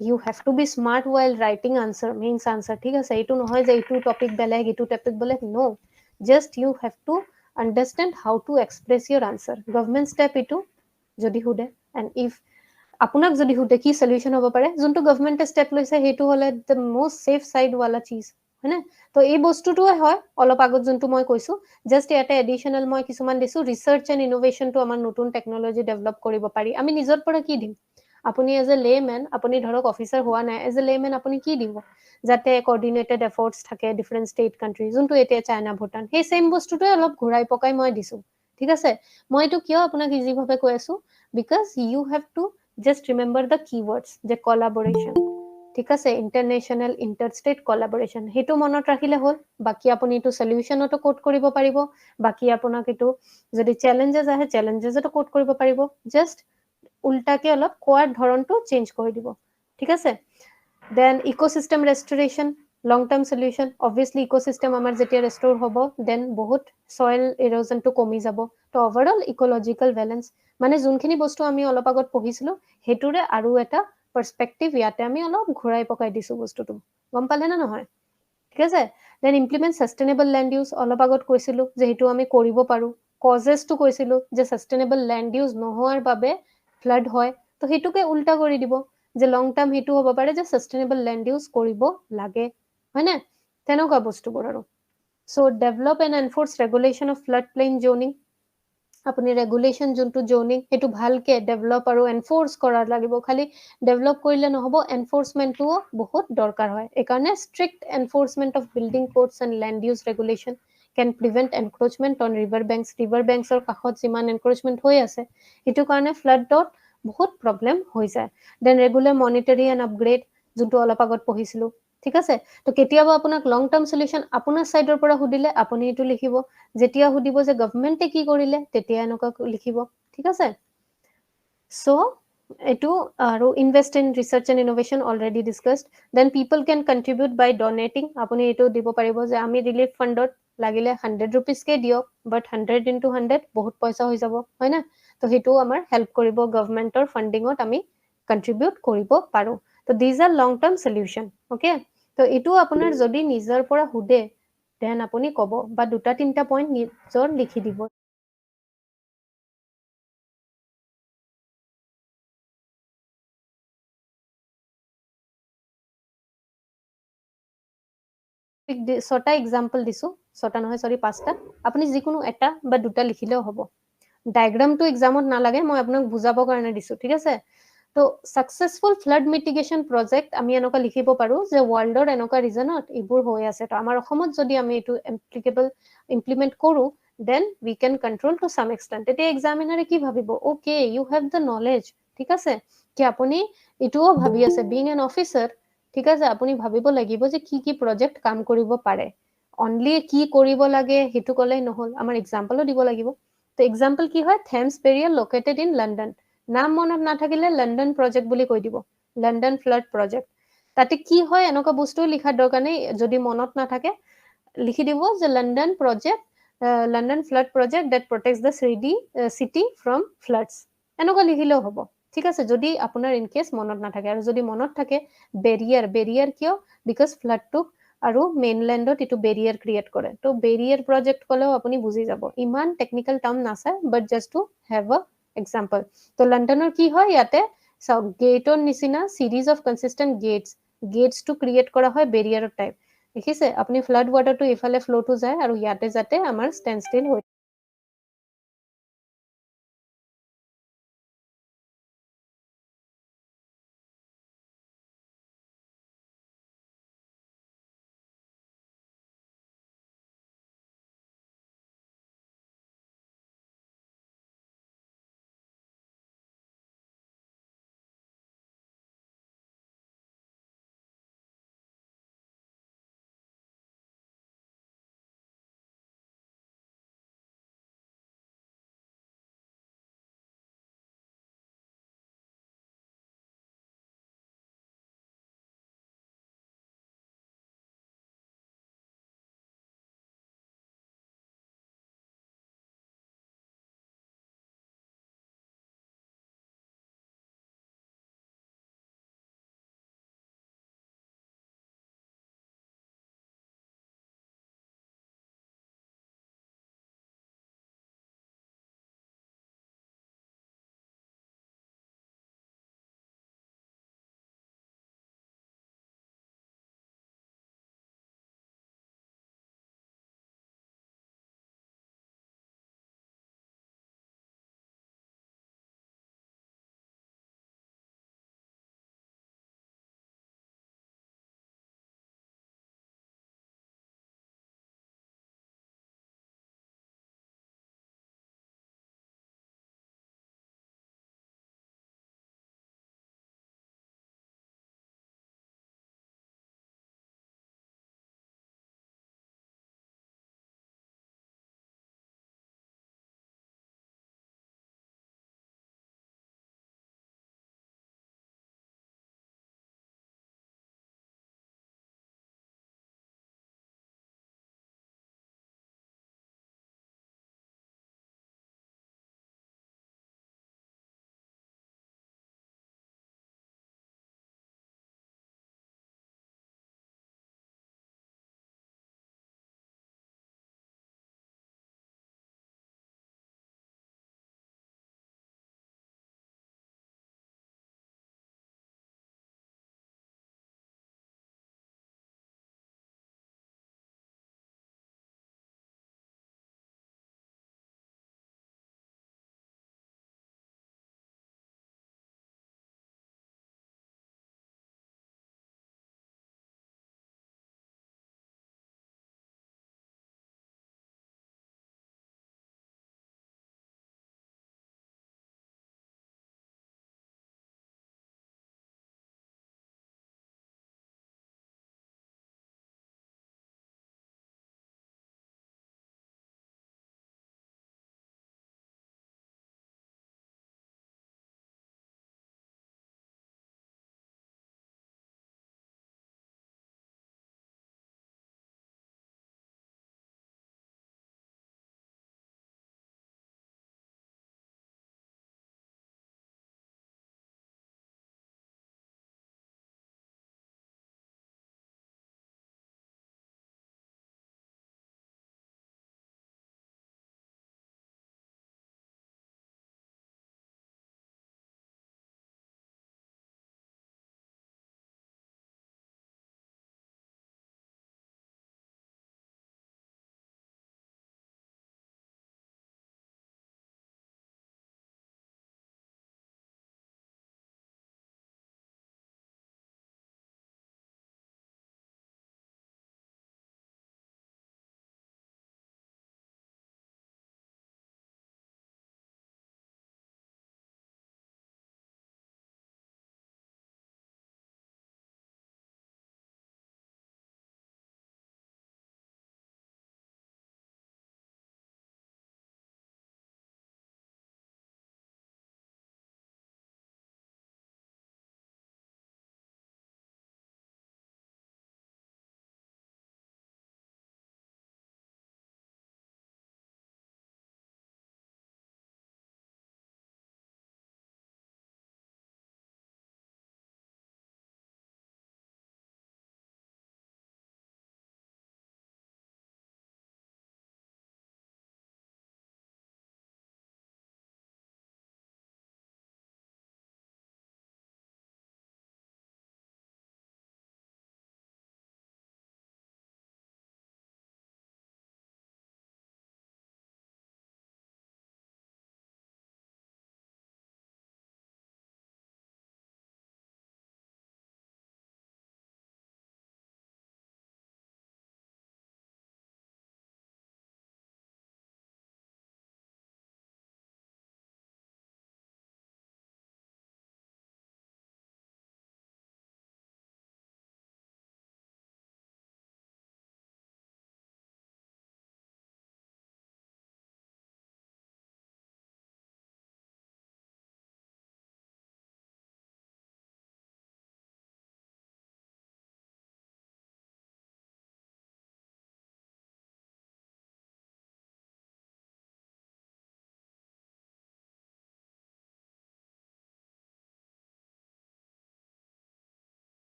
you have to be smart while writing answer means answer ঠিক আছে এইটো নহয় যে এইটো টপিক বেলেগ এইটো টপিক বেলেগ no just you have to understand how to express your answer government step এইটো যদি সুধে and if আপোনাক যদি সুধে কি সলিউশন হ'ব পাৰে যোনটো গভৰ্ণমেণ্টে ষ্টেপ লৈছে সেইটো হলে দ্য মোষ্ট সেফ সাইড वाला চীজ হয়নে তো এই বস্তুটোৱে হয় অলপ আগত যোনটো মই কৈছো জাস্ট ইয়াতে এডিশনাল মই কিছুমান দিছো ৰিসাৰ্চ এণ্ড ইনোভেশনটো আমাৰ নতুন টেকনলজি ডেভেলপ কৰিব পাৰি আমি নিজৰ পৰা কি দিম আপুনি এজ এ লেমেন আপুনি ধৰক অফিচাৰ হোৱা নাই এজ এ লেমেন আপুনি কি দিব যাতে কোঅৰ্ডিনেটেড এফৰ্টছ থাকে ডিফাৰেণ্ট ষ্টেট কাণ্ট্ৰি যোনটো এতিয়া চাইনা ভুটান সেই সেম বস্তুটোৱে অলপ ঘূৰাই পকাই মই দিছো ঠিক আছে মই এইটো কিয় আপোনাক ইজিভাৱে কৈ আছো because you have to just remember the keywords যে কলাবৰেশ্যন ঠিক আছে ইণ্টাৰনেশ্যনেল ইণ্টাৰষ্টেট কলাবৰেশ্যন সেইটো মনত ৰাখিলে হ'ল বাকী আপুনি এইটো সলিউশনতো কোড কৰিব পাৰিব বাকী আপোনাক এইটো যদি চেলেঞ্জেছ আহে চেলেঞ্জেছতো কোড কৰিব পাৰিব জাষ্ট উল্টাকে অলপ কোৱাৰ ধৰণটো চেঞ্জ কৰি দিব ঠিক আছে দেন ইকোসিস্টেম ৰেষ্টৰেশ্যন লং টাৰ্ম সলিউশন অবভিয়াছলি ইকোসিস্টেম আমাৰ যেতিয়া ৰেষ্টৰ হ'ব দেন বহুত সয়েল ইৰোজনটো কমি যাব তো ওভাৰঅল ইকোলজিকেল বেলেঞ্চ মানে যোনখিনি বস্তু আমি অলপ আগত পঢ়িছিলো হেতুৰে আৰু এটা পাৰ্সপেক্টিভ ইয়াতে আমি অলপ ঘূৰাই পকাই দিছো বস্তুটো গম পালে না নহয় ঠিক আছে then implement sustainable land use অলপ আগত কৈছিলো যে হেতু আমি কৰিব পাৰো কজেছটো কৈছিলো যে সাস্টেইনেবল ল্যান্ড ইউজ নোহোৱাৰ বাবে ফ্লাড হয় তো হেতুকে উল্টা কৰি দিব যে লং টাৰ্ম হেতু হ'ব পাৰে যে সাস্টেইনেবল ল্যান্ড ইউজ কৰিব লাগে হয়নে তেনেকুৱা বস্তুবোৰ আৰু so develop and enforce regulation of flood plain zoning আপুনি ৰেগুলেশ্যন যোনটো জোনিং সেইটো ভালকে ডেভেলপ আৰু এনফোৰ্স কৰা লাগিব খালি ডেভেলপ কৰিলে নহব এনফোৰ্সমেন্টও বহুত দৰকাৰ হয় এইকাৰণে strict enforcement of building codes and land use regulation can prevent encroachment on river banksৰ কাষত যিমান encroachment হৈ আছে সেইটো কাৰণে ফ্লাডত বহুত প্ৰবলেম হৈ যায় দেন ৰেগুলাৰ মনিটৰি এণ্ড আপগ্ৰেড যোনটো অলপ আগত পঢ়িছিলো ঠিক আছে তো কেতিয়াবা আপোনাক লং টাৰ্ম সলিউশন আপোনাৰ সাইডৰ পৰা সুধিলে আপুনি এইটো লিখিব যেতিয়া সুধিব যে গভৰ্ণমেণ্টে কি কৰিলে তেতিয়া এনেকুৱা লিখিব ঠিক আছে সো এইটো আৰু invest in research and innovation already discussed then people can contribute by donating আপুনি এইটো দিব পাৰিব যে আমি ৰিলিফ ফাণ্ডত লাগিলে 100 rupees কে দিয়ক বাট 100 into 100 বহুত পইচা হৈ যাব হয় না তো হেতু আমাৰ হেল্প কৰিব গভৰ্ণমেণ্টৰ ফান্ডিঙত আমি কন্ট্ৰিবিউট কৰিব পাৰো তো these R long term solution okay তো এইটো আপোনাৰ যদি নিজৰ পৰা সুধে দেন আপুনি ক'ব বা দুটা তিনটা পইণ্ট নিজৰ লিখি দিব ছটা এক্সাম্পল দিছো ছটা নহয় সৰি পাঁচটা আপুনি যিকোনো এটা বা দুটা লিখিলেও হ'ব ডায়াগ্ৰামটো এক্সামত নালাগে মই আপোনাক বুজাবৰ কাৰণে দিছো ঠিক আছে তো সাকসেসফুল ফ্লাড মিটিগেশন প্ৰজেক্ট আমি এনেকুৱা লিখিব পাৰো যে ৱৰ্ল্ডৰ এনেকুৱা ৰিজনত এইবোৰ হৈ আছে তো আমাৰ অসমত যদি আমি এইটো এপ্লিকেবল ইমপ্লিমেন্ট কৰো then we can control to some extent তেতিয়া এক্সামিনাৰে কি ভাবিব okay you have the knowledge ঠিক আছে কি আপুনি এইটোও ভাবি আছে বিং এন অফিচাৰ ঠিক আছে আপুনি ভাবিব লাগিব যে কি কি প্ৰজেক্ট কাম কৰিব পাৰে অনলি কি কৰিব লাগে হেতু কলেই নহল আমাৰ এক্সাম্পলও দিব লাগিব তো এক্সাম্পল কি হয় Thames Barrier located in London নাম মনত নাথাকিলে লণ্ডন প্ৰজেক্ট বুলি কৈ দিব লণ্ডন ফ্লাড প্ৰজেক্ট তাতে কি হয় এনেকুৱা বস্তু লিখাৰ দৰকাৰ নাই যদি মনত নাথাকে লিখি দিব যে London project London flood project that protects the city from floods এনেকুৱা লিখিলেও হ'ব ঠিক আছে যদি আপোনাৰ ইন কেছ মনত নাথাকে আৰু যদি মনত থাকে বেৰিয়াৰ কিয় বিকজ ফ্লাডটোক আৰু মেইনল্যান্ডত এইটো বেৰিয়াৰ ক্ৰিয়েট কৰে তো বেৰিয়াৰ প্ৰজেক্ট কলেও আপুনি বুজি যাব ইমান টেকনিক্যাল টাৰ্ম নাচায় বাট জাষ্ট টু হেভ আ এক্সাম্পল তো লণ্ডনৰ কি হয় ইয়াতে চাওক গেটৰ নিচিনা সিৰিজ অফ কনসিস্টেন্ট গেটছটো ক্ৰিয়েট কৰা হয় বেৰিয়াৰৰ টাইপ দেখিছে আপুনি ফ্লাড ৱাটাৰটো ইফালে ফ্ল'টো যায় আৰু ইয়াতে যাতে আমাৰ ষ্টেণ্ড ষ্টিল হৈ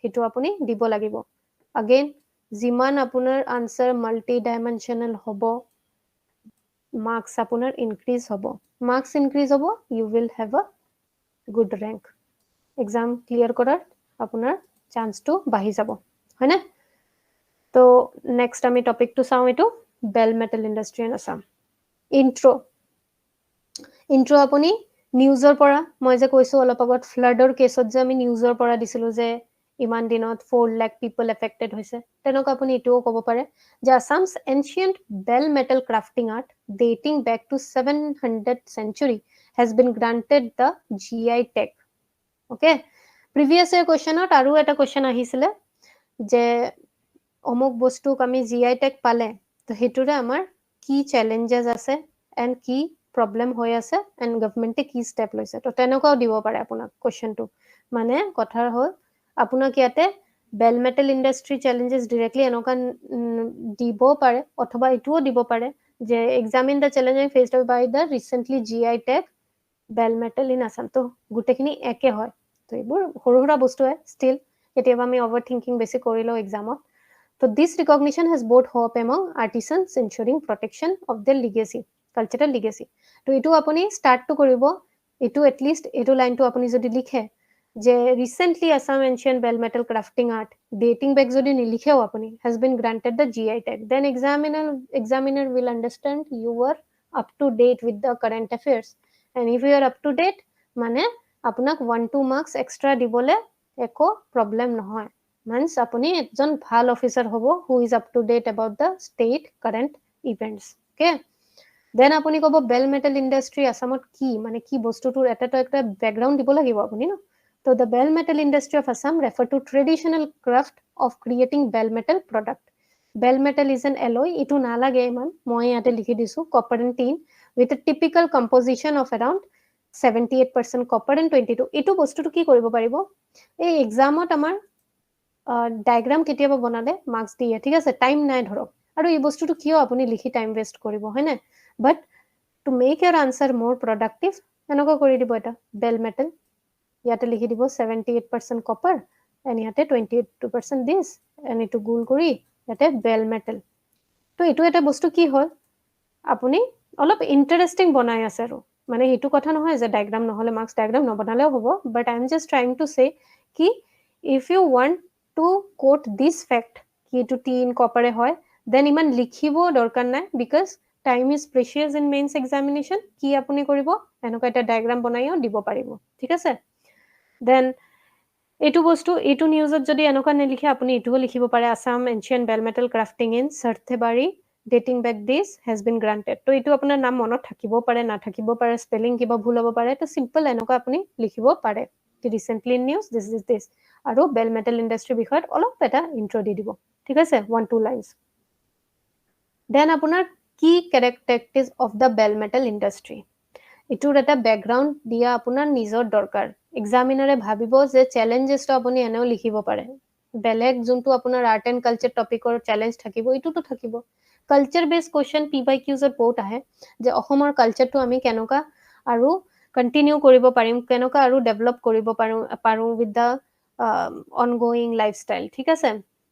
হেতু আপুনি দিব লাগিব again যিমান আপোনাৰ আনসাৰ মাল্টি ডাইমেনশনাল হ'ব marks আপোনাৰ increase হ'ব marks increase হ'ব you will have a good rank exam clear কৰাৰ আপোনাৰ chance টো বাঢ়ি যাব হয়নে তো next আমি টপিকটো চাওঁ এটো bell metal industry in Assam intro আপুনি নিউজৰ পৰা মই যে কৈছো অলপ আগত ফ্লাডৰ কেছত যে আমি নিউজৰ পৰা দিছিলো যে ইমান দিনত 4 লাখ পিপল এফেক্টেড হৈছে তেনেক আপুনি এটোও ক'ব পাৰে যে Assam's ancient bell metal crafting art dating back to 700th century has been granted the GI tag okay previous year questionত আৰু এটা question আহিছিলে যে অমুক বস্তুক আমি GI tag পালে তো হেতুৰে আমাৰ কি challenges আছে and কি problem হৈ আছে and government কি step লৈছে তো তেনেকাও দিব পাৰে আপোনাক questionটো মানে কথাৰ হ'ল আপোনাক ইয়াতে bell metal industry challenges directly এনেকা দিব পাৰে অথবা এটোও দিব পাৰে যে examine the challenges faced by the recently GI tag bell metal in Assam তো গুটেখিনি একে হয় তো এইবোৰ সৰুৰা বস্তু হয় still কেতিয়াবা আমি overthinking বেছি কৰিলো examত So this recognition has brought hope among artisans ensuring protection of their legacy, cultural legacy. তো এটো আপুনি start to কৰিব এটো at least এটো লাইন তো আপুনি যদি লিখে যে recently Assam ancient bell metal crafting art dating back যদি নিলিখেও আপুনি has been granted the GI tag then examiner will understand you were up to date with the current affairs and if you are up to date মানে আপোনাক 1-2 marks extra দিবলে একো problem নহয় means আপুনি একজন ভাল অফিসাৰ হ'ব who is up to date about the state current events okay then আপুনি ক'ব bell metal industry আসামত কি মানে কি বস্তুটোৰ এটা background দিব লাগিব আপুনি ন তো the bell metal industry of Assam refer to traditional craft of creating bell metal product bell metal is an alloy এটো নালাগে ইমান মই ইয়াতে লিখি দিছো copper and tin with a typical composition of around 78% copper and 22 এটো বস্তুটো কি কৰিব পাৰিব এই এক্সামত আমাৰ ডায়াগ্ৰাম কেতিয়াবা বনালে মাৰ্কস দিয়ে ঠিক আছে টাইম নাই ধৰক আৰু এই বস্তুটো কিয় আপুনি লিখি টাইম ওয়েস্ট কৰিব হয়নে বাট টু মেক ইয়োৰ আনসাৰ মোৰ প্ৰডাক্টিভ এনেকুৱা কৰি দিব এটা বেল মেটেল ইয়াতে লিখি দিব 78% কপাৰ এন্ড ইয়াতে 22% দিস এন্ড এটো গোল কৰি ইয়াতে বেল মেটেল তো এটো এটা বস্তু কি হয় আপুনি অলপ ইন্টারেস্টিং বনাই আছে আৰু মানে হেতু কথা নহয় যে ডায়াগ্ৰাম নহলে মাৰ্কস ডায়াগ্ৰাম নবনালেও হ'ব but I am just trying to say কি if you want to quote this fact ki to tin copper hoy then iman likhibo dorkar nai because time is precious in mains examination ki apuni koribo enoka eta diagram banaiyo dibo paribo thik ase then etu bostu etu news ot jodi enoka nelikhe apuni etuo likhibo pare Assam ancient bell metal crafting in Sarthebari dating back this has been granted to etu apunar naam monot thakibo pare na thakibo pare spelling kiba bhul hobo pare to simple enoka apuni likhibo pare recently in news this is this আৰু বেল মেটেল ইন্ডাষ্ট্ৰি বিষয়ত অলপ এটা ইন্ট্ৰো দি দিব ঠিক আছে 1-2 লাইনস দেন আপোনাৰ কি characteristics of the bell metal industry ইটোৰ এটা ব্যাকগ্ৰাউণ্ড দিয়া আপোনাৰ নিজৰ দৰকাৰ এক্সামিনাৰে ভাবিব যে চ্যালেঞ্জেসটো আপুনি এনেও লিখিব পাৰে বেলেগ যোনটো আপোনাৰ আৰ্ট এন্ড কালচাৰ টপিকৰ চ্যালেঞ্জ থাকিব ইটোটো থাকিব কালচাৰ বেস কোৱেশ্চন PYQs ত বহুত আহে যে অসমৰ কালচাৰটো আমি কেনকা আৰু কন্টিনিউ কৰিব পাৰিম কেনকা আৰু ডেভেলপ কৰিব পাৰো উইথ দা ongoing lifestyle ঠিক আছে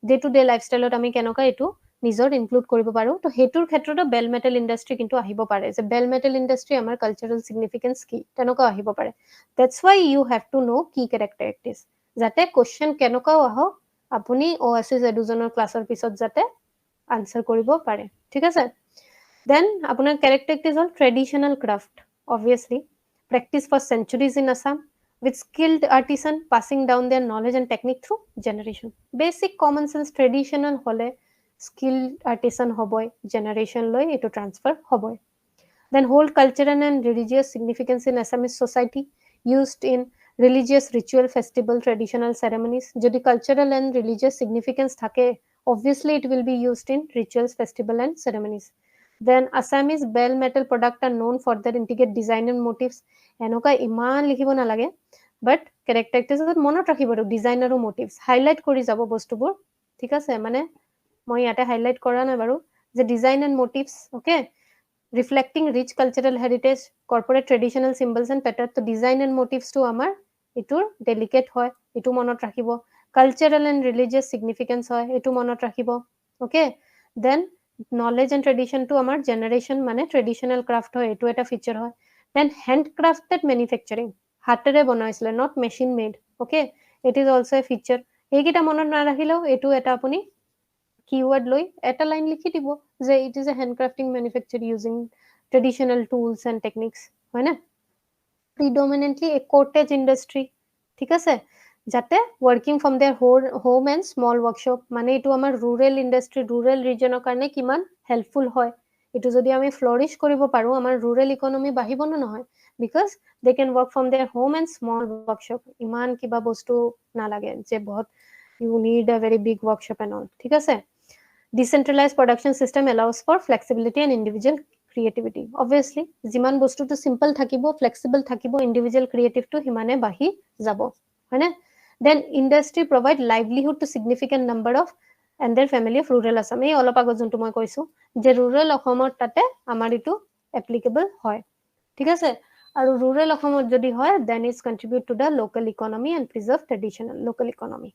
ডে টু ডে লাইফষ্টাইলত আমি কেনকা এটো নিজৰ ইনক্লুড কৰিব পাৰো তো হেতুৰ ক্ষেত্ৰত বেল মেটেল ইন্ডাষ্ট্ৰি কিন্তু আহিব পাৰে যে বেল মেটেল ইন্ডাষ্ট্ৰি আমাৰ কালচাৰাল সিগনিফিকেন্স কি কেনকা আহিব পাৰে that's why you have to know কি ক্যাৰেক্টাৰিষ্টিক্স যাতে কোৱেশ্চন কেনকাও আহক আপুনি OSS এডুজনৰ ক্লাছৰ পিছত যাতে আনসাৰ কৰিব পাৰে ঠিক আছে দেন আপোনাৰ ক্যাৰেক্টাৰিষ্টিক্স হল ট্ৰেডিশনাল craft obviously practice for centuries in Assam with skilled artisan passing down their knowledge and technique through generation basic common sense traditional hole skilled artisan hoboy generation loi eto transfer hoboy then hold cultural and religious significance in Assamese society used in religious ritual festival traditional ceremonies jodi cultural and religious significance thake obviously it will be used in rituals festival and ceremonies then Assamese bell metal product are known for their intricate design and motifs enoka iman likhibo na lage but characteristics মনত ৰাখিব ডিজাইন আৰু মোটিভস হাইলাইট কৰি যাব বস্তুবোৰ ঠিক আছে মানে মই ইয়াতে হাইলাইট কৰা নাই বাৰু যে design and motifs okay reflecting rich cultural heritage corporate traditional symbols and pattern তো ডিজাইন এন্ড মোটিভস টু আমার এটুর ডেলিকেট হয় এটু মনত ৰাখিব কালচাৰেল এণ্ড ৰিলিজিয়াছ ছিগনিফিকেঞ্চ হয়, এইটো মনত ৰাখিব। অ'কে, দেন নলেজ এণ্ড ট্ৰেডিশ্যনটো আমাৰ জেনেৰেশ্যন মানে ট্ৰেডিশ্যনেল ক্ৰাফ্ট হয়, এইটো এটা ফিচাৰ হয়। দেন হেণ্ড ক্ৰাফটেড মেনুফেকচাৰিং, হাতেৰে বনাইছিলে, not machine made. Okay, it is also' A feature. এইকেইটা মনত নাৰাখিলেও এইটো এটা আপুনি কিৱৰ্ড লৈ এটা লাইন লিখি দিব যে it is a handcrafting manufacture using traditional tools and techniques, হয়নে? প্ৰিডমিনেণ্টলি এ কটেজ ইণ্ডাষ্ট্ৰী, ঠিক আছে, যাতে working from their home and small workshop, মানে এইটো আমাৰ ৰুৰেল ইণ্ডাষ্ট্ৰী, ৰুৰেল ৰিজনৰ কাৰণে কিমান হেল্পফুল হয়। এইটো যদি আমি ফ্লৰিছ কৰিব পাৰোঁ, আমাৰ ৰুৰেল ইকনমি বাঢ়িব নে নহয়? Because they can work from their home and small workshop. ইমান কিবা বস্তু নালাগে যে বহুত you need a very big workshop and all, ঠিক আছে। Decentralise production system allows for flexibility and individual creativity. Obviously যিমান বস্তুটো চিম্পল থাকিব, ফ্লেক্সিবল থাকিব, ইণ্ডিভিজুৱেল ক্ৰিয়েটিভটো সিমানে বাঢ়ি যাব, হয়নে? Then industry provide livelihood to significant number of and their family of rural Assam. এই অলপ আগত যোনটো মই কৈছোঁ যে ৰুৰেল অসমত তাতে আমাৰ এইটো এপ্লিকেবল হয়, ঠিক আছে। আৰু ৰুৰেল অসমত যদি হয় then it's contribute to the local economy and preserve traditional local economy.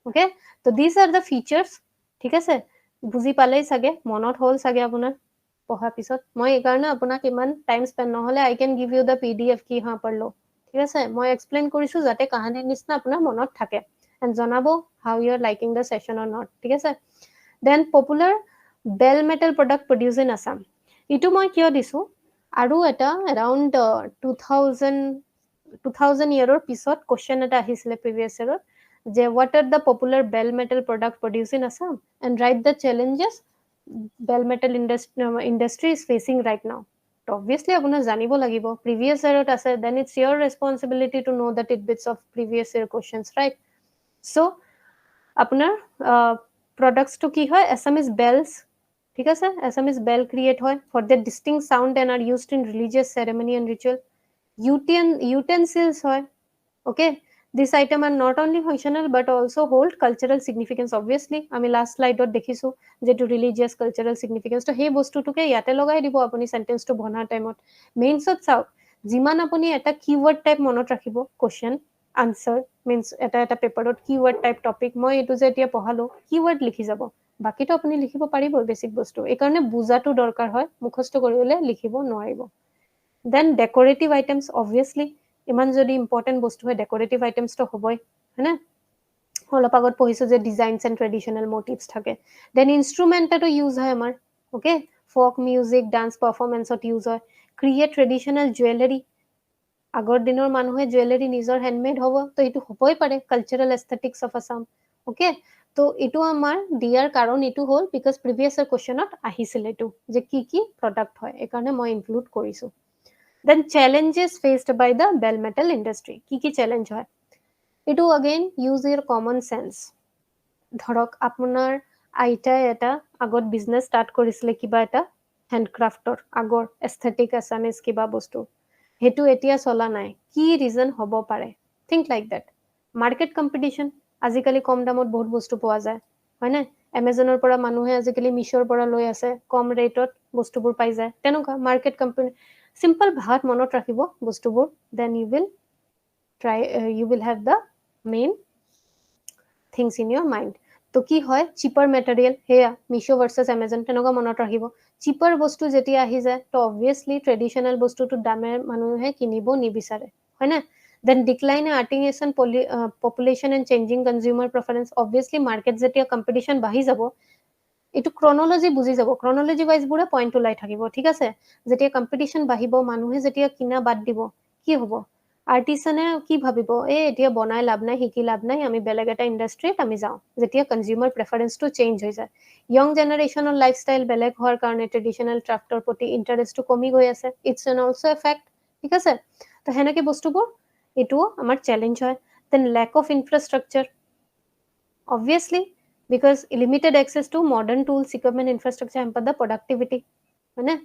Okay, ত' দিজ আৰ দ্য ফিচাৰ্ছ, ঠিক আছে। বুজি পালেই চাগে, মনত হ'ল চাগে আপোনাৰ পঢ়াৰ পিছত। মই এইকাৰণে আপোনাক ইমান টাইম স্পেণ্ড নহ'লে I can give you the PDF কি হা পঢ়লো, ঠিক আছে। মই এক্সপ্লেইন কৰিছোঁ যাতে কাহানীৰ নিচিনা আপোনাৰ মনত থাকে, এণ্ড জনাব how you are liking the session or not, ঠিক আছে। Then popular bell metal product produce in Assam, এইটো মই কিয় দিছোঁ, আৰু এটা এৰাউণ্ড 2000 ইয়েৰৰ পিছত কুৱেশ্যন এটা আহিছিলে প্ৰিভিয়াছ ইয়েৰত, যে what are the popular bell metal product produce in Assam and write the challenges bell metal industry is facing right now. তো অবভিয়াছলি আপোনাৰ জানিব লাগিব, প্ৰিভিয়াছ ইয়েৰত আছে, then it's your responsibility to know' the tidbits of previous year questions, right? So' আপোনাৰ প্ৰডাক্টছটো কি হয়, এছামিজ বেলছ, ঠিক আছে। এছামিজ বেল ক্ৰিয়েট হয় for the distinct sound and are used in religious ceremony and ritual. ইউটেনচিলছ হয়, okay. This item are not only functional but also' hold cultural significance. Obviously আমি লাষ্ট শ্লাইডত দেখিছোঁ যিটো ৰিলিজিয়াছ কালচাৰেল ছিগনিফিকেঞ্চ, তো সেই বস্তুটোকে ইয়াতে লগাই দিব আপুনি চেণ্টেন্সটো বনাৰ টাইমত। মেইনছত চাওক, যিমান আপুনি এটা কিৱৰ্ড টাইপ মনত ৰাখিব, কুৱেশ্যন আনচাৰ মিনছ এটা এটা পেপাৰত কিৱৰ্ড টাইপ টপিক, মই এইটো যে এতিয়া পঢ়ালোঁ কিৱৰ্ড লিখি যাব, বাকীটো আপুনি লিখিব পাৰিব বেছিক বস্তু। এইকাৰণে বুজাটো দৰকাৰ হয়, মুখস্থ কৰিবলৈ লিখিব নোৱাৰিব। দেন ডেকৰেটিভ আইটেমছ, অবভিয়াছলি ইমান যদি ইম্পৰ্টেণ্ট বস্তু হয় ডেকৰেটিভ আইটেমছটো হ'বই, হয়নে? অলপ আগত পঢ়িছোঁ যে ডিজাইনছ এণ্ড ট্ৰেডিশ্যনেল মটিভছ থাকে। দেন ইনষ্ট্ৰুমেণ্টটো ইউজ হয় আমাৰ, অ'কে, ফ'ক মিউজিক, ডান্স পাৰফৰ্মেঞ্চত ইউজ হয়। ক্ৰিয়েট ট্ৰেডিশ্যনেল জুৱেলাৰী, আগৰ দিনৰ মানুহে জুৱেলাৰী নিজৰ হেণ্ডমেড হ'ব, তো এইটো হ'বই পাৰে cultural aesthetics of Assam, okay. তো এইটো আমাৰ দিয়াৰ কাৰণ এইটো হ'ল বিকজ প্ৰিভিয়াছ কুৱেশ্যনত আহিছিলে এইটো যে কি কি প্ৰডাক্ট হয়, এইকাৰণে মই ইনক্লুড কৰিছোঁ। Then challenges faced by the bell metal industry, কি কি চেলেঞ্জ হয়, এইটো again use your common sense. ধৰক আপোনাৰ আইতাই এটা আগত বিজনেছ ষ্টাৰ্ট কৰিছিলে কিবা এটা হেণ্ডক্ৰাফ্টৰ, আগৰ এস্থেটিক আছামিজ কিবা বস্তু, সেইটো এতিয়া চলা নাই, কি ৰিজন হ'ব পাৰে? Think like that. Market competition, আজিকালি কম দামত বহুত বস্তু পোৱা যায়, হয়নে? এমেজনৰ পৰা মানুহে আজিকালি মিছ'ৰ পৰা লৈ আছে, কম ৰেটত বস্তুবোৰ পাই যায়, তেনেকুৱা মাৰ্কেট চিম্পল ভাষাত মনত ৰাখিব বস্তুবোৰ, then you will have the main things in your mind. তো কি হয়, চিপাৰ মেটেৰিয়েল, সেয়া মিছ' ভাৰ্চেছ এমেজন, তেনেকুৱা মনত ৰাখিব। চিপাৰ বস্তু যেতিয়া আহি যায় তো অবভিয়াছলি ট্ৰেডিশ্যনেল বস্তুটোৰ দামে মানুহে কিনিব নিবিচাৰে, হয়নে? Then decline artificial population and changing consumer preference, obviously market যেতিয়া কম্পিটিশ্যন বাঢ়ি যাব, এইটো ক্ৰনলজি বুজি যাব, ক্ৰনলজি ৱাইজবোৰে পইণ্ট ওলাই থাকিব, ঠিক আছে। যেতিয়া কম্পিটিশ্যন বাঢ়িব, মানুহে যেতিয়া কিনা বাদ দিব, কি হ'ব? আৰ্টিচানে কি ভাবিব, এতিয়া বনাই লাভ নাই, শিকি লাভ নাই, আমি বেলেগ এটা ইণ্ডাষ্ট্ৰীত আমি যাওঁ, যেতিয়া কনজিউমাৰ প্ৰেফাৰেঞ্চটো চেঞ্জ হৈ যায়। য়ং জেনেৰেশ্যনৰ লাইফষ্টাইল বেলেগ হোৱাৰ কাৰণে ট্ৰেডিশ্যনেল ক্ৰাফ্টৰ প্ৰতি ইণ্টাৰেষ্টটো কমি গৈ আছে, it's an also' a fact, ঠিক আছে। তো সেনেকৈ বস্তুবোৰ, এইটোও আমাৰ চেলেঞ্জ হয়। Then lack of infrastructure, obviously because limited access to modern tools, equipment, infrastructure hamper the productivity, হয়নে?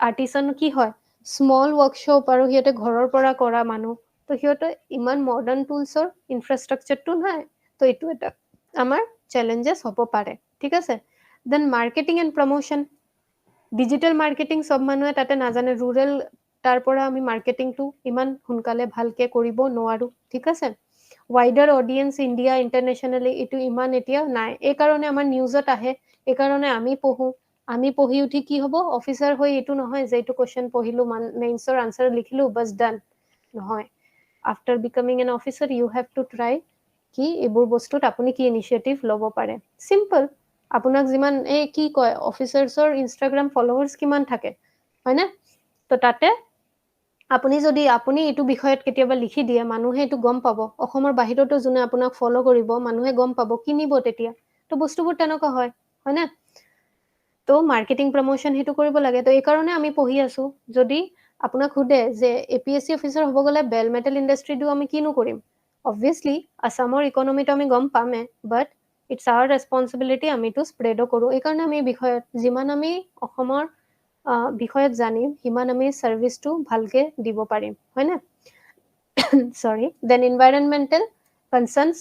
আৰ্টিচান কি হয়, স্মল ৱৰ্কশ্বপ আৰু সিহঁতে ঘৰৰ পৰা কৰা মানুহ, তো সিহঁতে ইমান মডাৰ্ণ টুলছৰ ইনফ্ৰাষ্ট্ৰাকচাৰটো নাই, তো এইটো এটা আমাৰ চেলেঞ্জেছ হ'ব পাৰে, ঠিক আছে। Then marketing and promotion, digital marketing চব মানুহে তাতে নাজানে, তাৰ পৰা আমি মাৰ্কেটিংটো ইমান সোনকালে ভালকৈ কৰিব নোৱাৰোঁ, ঠিক আছে। wider audience India internationally এইটো ইমান এতিয়া নাই এই কাৰণে আমাৰ নিউজত আহে এই কাৰণে আমি পঢ়ি উঠি কি হ'ব অফিচাৰ হৈ এইটো নহয় যে এইটো কোৱেশ্চন পঢ়িলো মেইনছৰ আনসাৰ লিখিলো বাস ডান নহয় after becoming an officer you have to try কি এইবোৰ বস্তুত আপুনি কি ইনিচিয়েটিভ ল'ব পাৰে সিম্পল আপোনাক যিমান এই কি কয় অফিচাৰ্ছৰ ইনষ্টাগ্ৰাম ফলোৱাৰ্ছ কিমান থাকে হয়নে তো তাতে আপুনি যদি আপুনি এইটো বিষয়ত কেতিয়াবা লিখি দিয়ে মানুহে এইটো গম পাব অসমৰ বাহিৰতো যোনে আপোনাক ফলো কৰিব মানুহে গম পাব কিনিব তেতিয়া তো বস্তুবোৰ তেনেকুৱা হয় হয়নে তো মাৰ্কেটিং প্ৰমোশ্যন সেইটো কৰিব লাগে তো এই কাৰণে আমি পঢ়ি আছো যদি আপোনাক সোধে যে APSC অফিচাৰ হ'ব গ'লে বেল মেটেল ইণ্ডাষ্ট্ৰীটো আমি কিনো কৰিম অবভিয়াছলি আসামৰ ইকনমিটো আমি গম পামে বাট ইটছ আৱাৰ ৰেছপনচিবিলিটি আমিতো স্প্ৰেডো কৰোঁ এইকাৰণে আমি বিষয়ত যিমান আমি অসমৰ বিষয়ত জানিম সিমান আমি ছাৰ্ভিচটো ভালকে দিব পাৰিম হয়নে sorry then environmental concerns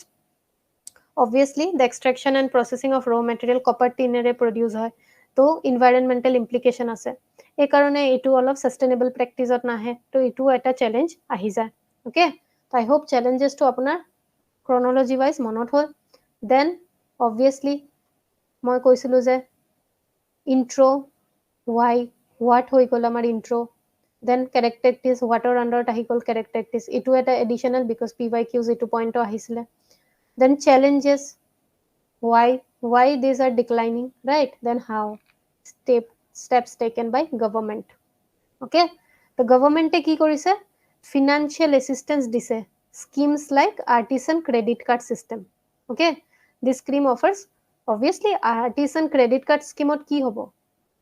obviously the extraction and processing of raw material copper tineৰে produce হয় তো environmental implication আছে এই কাৰণে এইটো অলপ sustainable practiceত নাহে তো এইটো এটা চেলেঞ্জ আহি যায় okay I hope challenges to আপোনাৰ chronology wise মনত হ'ল then obviously মই কৈছিলো যে intro why what হৈ গ'ল আমাৰ intro then characteristics whater under আহি গ'ল characteristics এইটো এটা additional because PYQs এইটো পইণ্টটো আহিছিলে then challenges why these are declining right then how steps taken by government okay the government কি কৰিছে financial assistance দিছে schemes like artisan credit card system okay this scheme offers obviously artisan credit card scheme কি হ'ব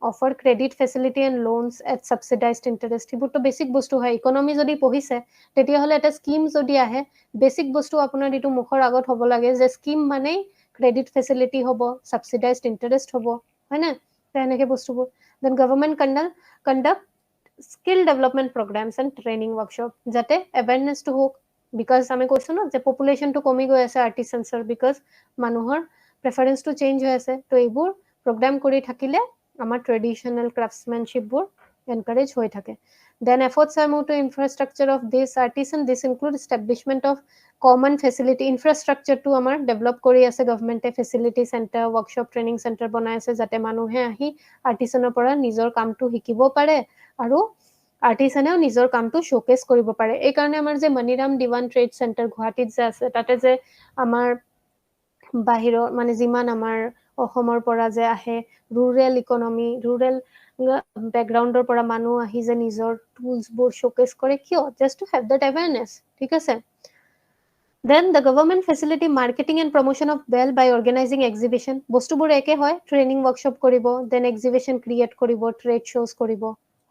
offer credit facility and loans at subsidized interest এইবোৰতো বেছিক বস্তু হয় ইকনমি যদি পঢ়িছে তেতিয়াহ'লে এটা স্কিম যদি আহে বেছিক বস্তু আপোনাৰ এইটো মুখৰ আগত হ'ব লাগে যে স্কিম মানে ক্ৰেডিট ফেচিলিটি হ'ব subsidized interest হ'ব হয়নে তেনেকে বস্তুবোৰ then government conduct skill development programs and training workshop যাতে awareness to হোক because আমি কৈছো ন যে population to কমি গৈ আছে artisans because মানুহৰ preference to change হৈ আছে তো এইবোৰ program কৰি থাকিলে আমাৰ ট্ৰেডিশনাল ক্ৰাফটসম্যানশিপবোৰ এনকাৰেজ হৈ থাকে then efforts are moved to infrastructure of this artisan this include establishment of common facility infrastructure to আমাৰ ডেভেলপ কৰি আছে গভৰ্ণমেণ্টে facility centre workshop training centre বনাই আছে যাতে মানুহে আহি আৰ্টিছনৰ পৰা নিজৰ কামটো শিকিব পাৰে আৰু আৰ্টিছনেও নিজৰ কামটো শ্ব'কেছ কৰিব পাৰে এই কাৰণে আমাৰ যে মণিৰাম দিৱান ট্ৰেড চেণ্টাৰ গুৱাহাটীত যে আছে তাতে যে আমাৰ বাহিৰৰ মানে যিমান আমাৰ অসমৰ পৰা যে আহে ৰুৰেল ইকনমি ৰুৰেল বেকগ্ৰাউণ্ডৰ পৰা মানুহ আহি যে নিজৰ টুলছবোৰ শ্ব'কেছ কৰে কিয় just to have that awareness ঠিক আছে then the government facility marketing and promotion of bell by organizing exhibition বস্তুবোৰ একে হয় ট্ৰেইনিং ৱৰ্কশ্বপ কৰিব then exhibition create কৰিব trade shows কৰিব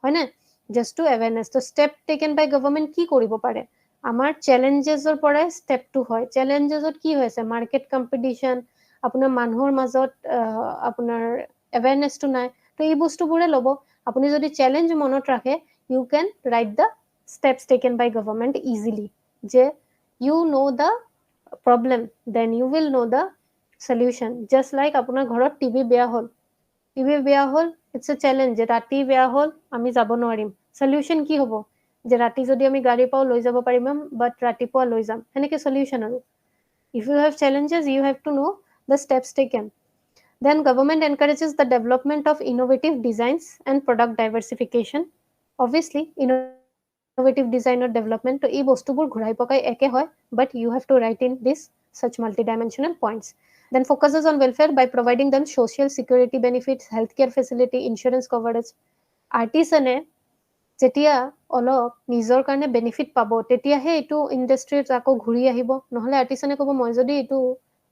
হয়নে just to awareness তো step taken by government কি কৰিব পাৰে আমাৰ challengesৰ পৰাই step 2 হয় challengesত কি হৈছে market competition আপোনাৰ মানুহৰ মাজত আপোনাৰ awarenessটো নাই তো এই বস্তুবোৰে ল'ব আপুনি যদি challenge মনত ৰাখে you can write the steps taken by government easily যে you know the problem then you will know the solution just like আপোনাৰ ঘৰত টিভি বেয়া হ'ল it's a challenge যে ৰাতি বেয়া হ'ল আমি যাব নোৱাৰিম solution কি হ'ব যে ৰাতি যদি আমি গাড়ী পাও লৈ যাব পাৰিম but ৰাতিপুৱা লৈ যাম হেনেকে solution আৰু if you have challenges you have to know the steps taken then government encourages the development of innovative designs and product diversification obviously innovative design or development তো এই বস্তুবোৰ ঘূৰাই পকাই একে হয় but you have to write in this such multidimensional points then focuses on welfare by providing them social security benefits healthcare facility insurance coverage artisane যেতিয়া অলপ নিজৰ কাৰণে বেনিফিট পাব তেতিয়াহে এইটো ইণ্ডাষ্ট্ৰীত আকৌ ঘূৰি আহিব নহলে আৰ্টিছনে ক'ব মই যদি এইটো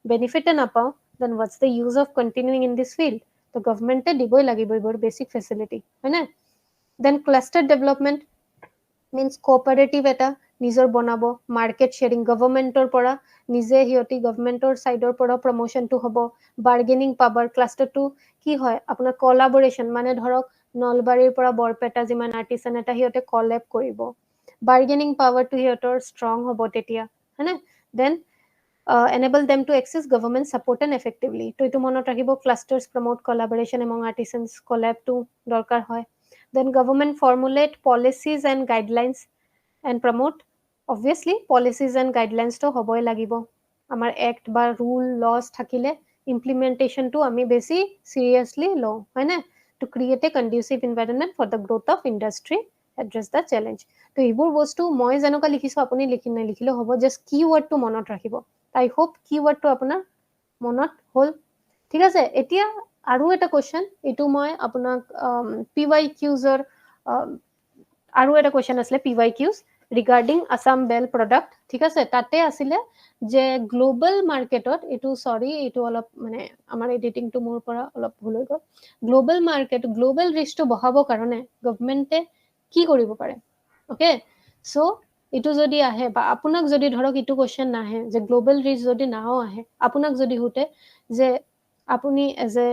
বেনিফিটে নাপাওঁ then what's the use of continuing in this field তো গভৰ্ণমেণ্টে দিবই লাগিব এইবোৰ বেছিক ফেচিলিটি হয়নে then cluster development means cooperative এটা নিজৰ বনাব মাৰ্কেট শ্বেয়াৰিং গভৰ্ণমেণ্টৰ পৰা নিজে হিয়তি গভৰ্ণমেণ্টৰ সাইডৰ পৰা প্ৰমোশনটো হ'ব বাৰ্গেনিং পাৱাৰ ক্লাষ্টাৰটো কি হয় আপোনাৰ কোলাবোৰেচন মানে ধৰক নলবাৰীৰ পৰা বৰপেটা যিমান আৰ্টিছন এটা হিয়তে কলেব কৰিব বাৰ্গেনিং পাৱাৰটো হিয়তৰ ষ্ট্ৰং হ'ব তেতিয়া হয়নে then enable them to access government support and effectively তো এইটো মনত ৰাখিব ক্লাষ্টাৰ্ছ প্ৰমোট collaboration among artisans collabটো দৰকাৰ হয় then government formulate policies and guidelines and promote obviously policies and গাইডলাইনছটো হ'বই লাগিব। আমাৰ এক্ট বা ৰুল লছ থাকিলে ইমপ্লিমেণ্টেশ্যনটো আমি বেছি চিৰিয়াছলি লওঁ, হয়নে? To create a conducive environment for the growth of industry, address the challenge. তো এইবোৰ বস্তু মই যেনেকুৱা লিখিছোঁ আপুনি নিলিখিলেও হ'ব, জাষ্ট কি ৱৰ্ডটো মনত ৰাখিব। আই হোপ কি ৱৰ্ডটো আপোনাৰ মনত হ'ল। ঠিক আছে, এতিয়া আৰু এটা কুৱেশ্যন, এইটো মই আপোনাক PYQs আৰু এটা কুৱেশ্যন আছিলে PYQs ৰিগাৰ্ডিং আছাম বেল প্ৰডাক্ট। ঠিক আছে, তাতে আছিলে যে গ্ল'বেল মাৰ্কেটত, এইটো চৰি এইটো অলপ মানে আমাৰ এডিটিংটো মোৰ পৰা অলপ ভুল হৈ গ'ল। গ্ল'বেল মাৰ্কেট, গ্ল'বেল ৰিচটো বঢ়াবৰ কাৰণে গভমেণ্টে কি কৰিব পাৰে? অ'কে, চ' এইটো যদি আহে বা আপোনাক যদি ধৰক এইটো কুৱেশ্যন নাহে যে গ্ল'বেল ৰিচ যদি নাও আহে, আপোনাক যদি সোধে যে আপুনি এজ এ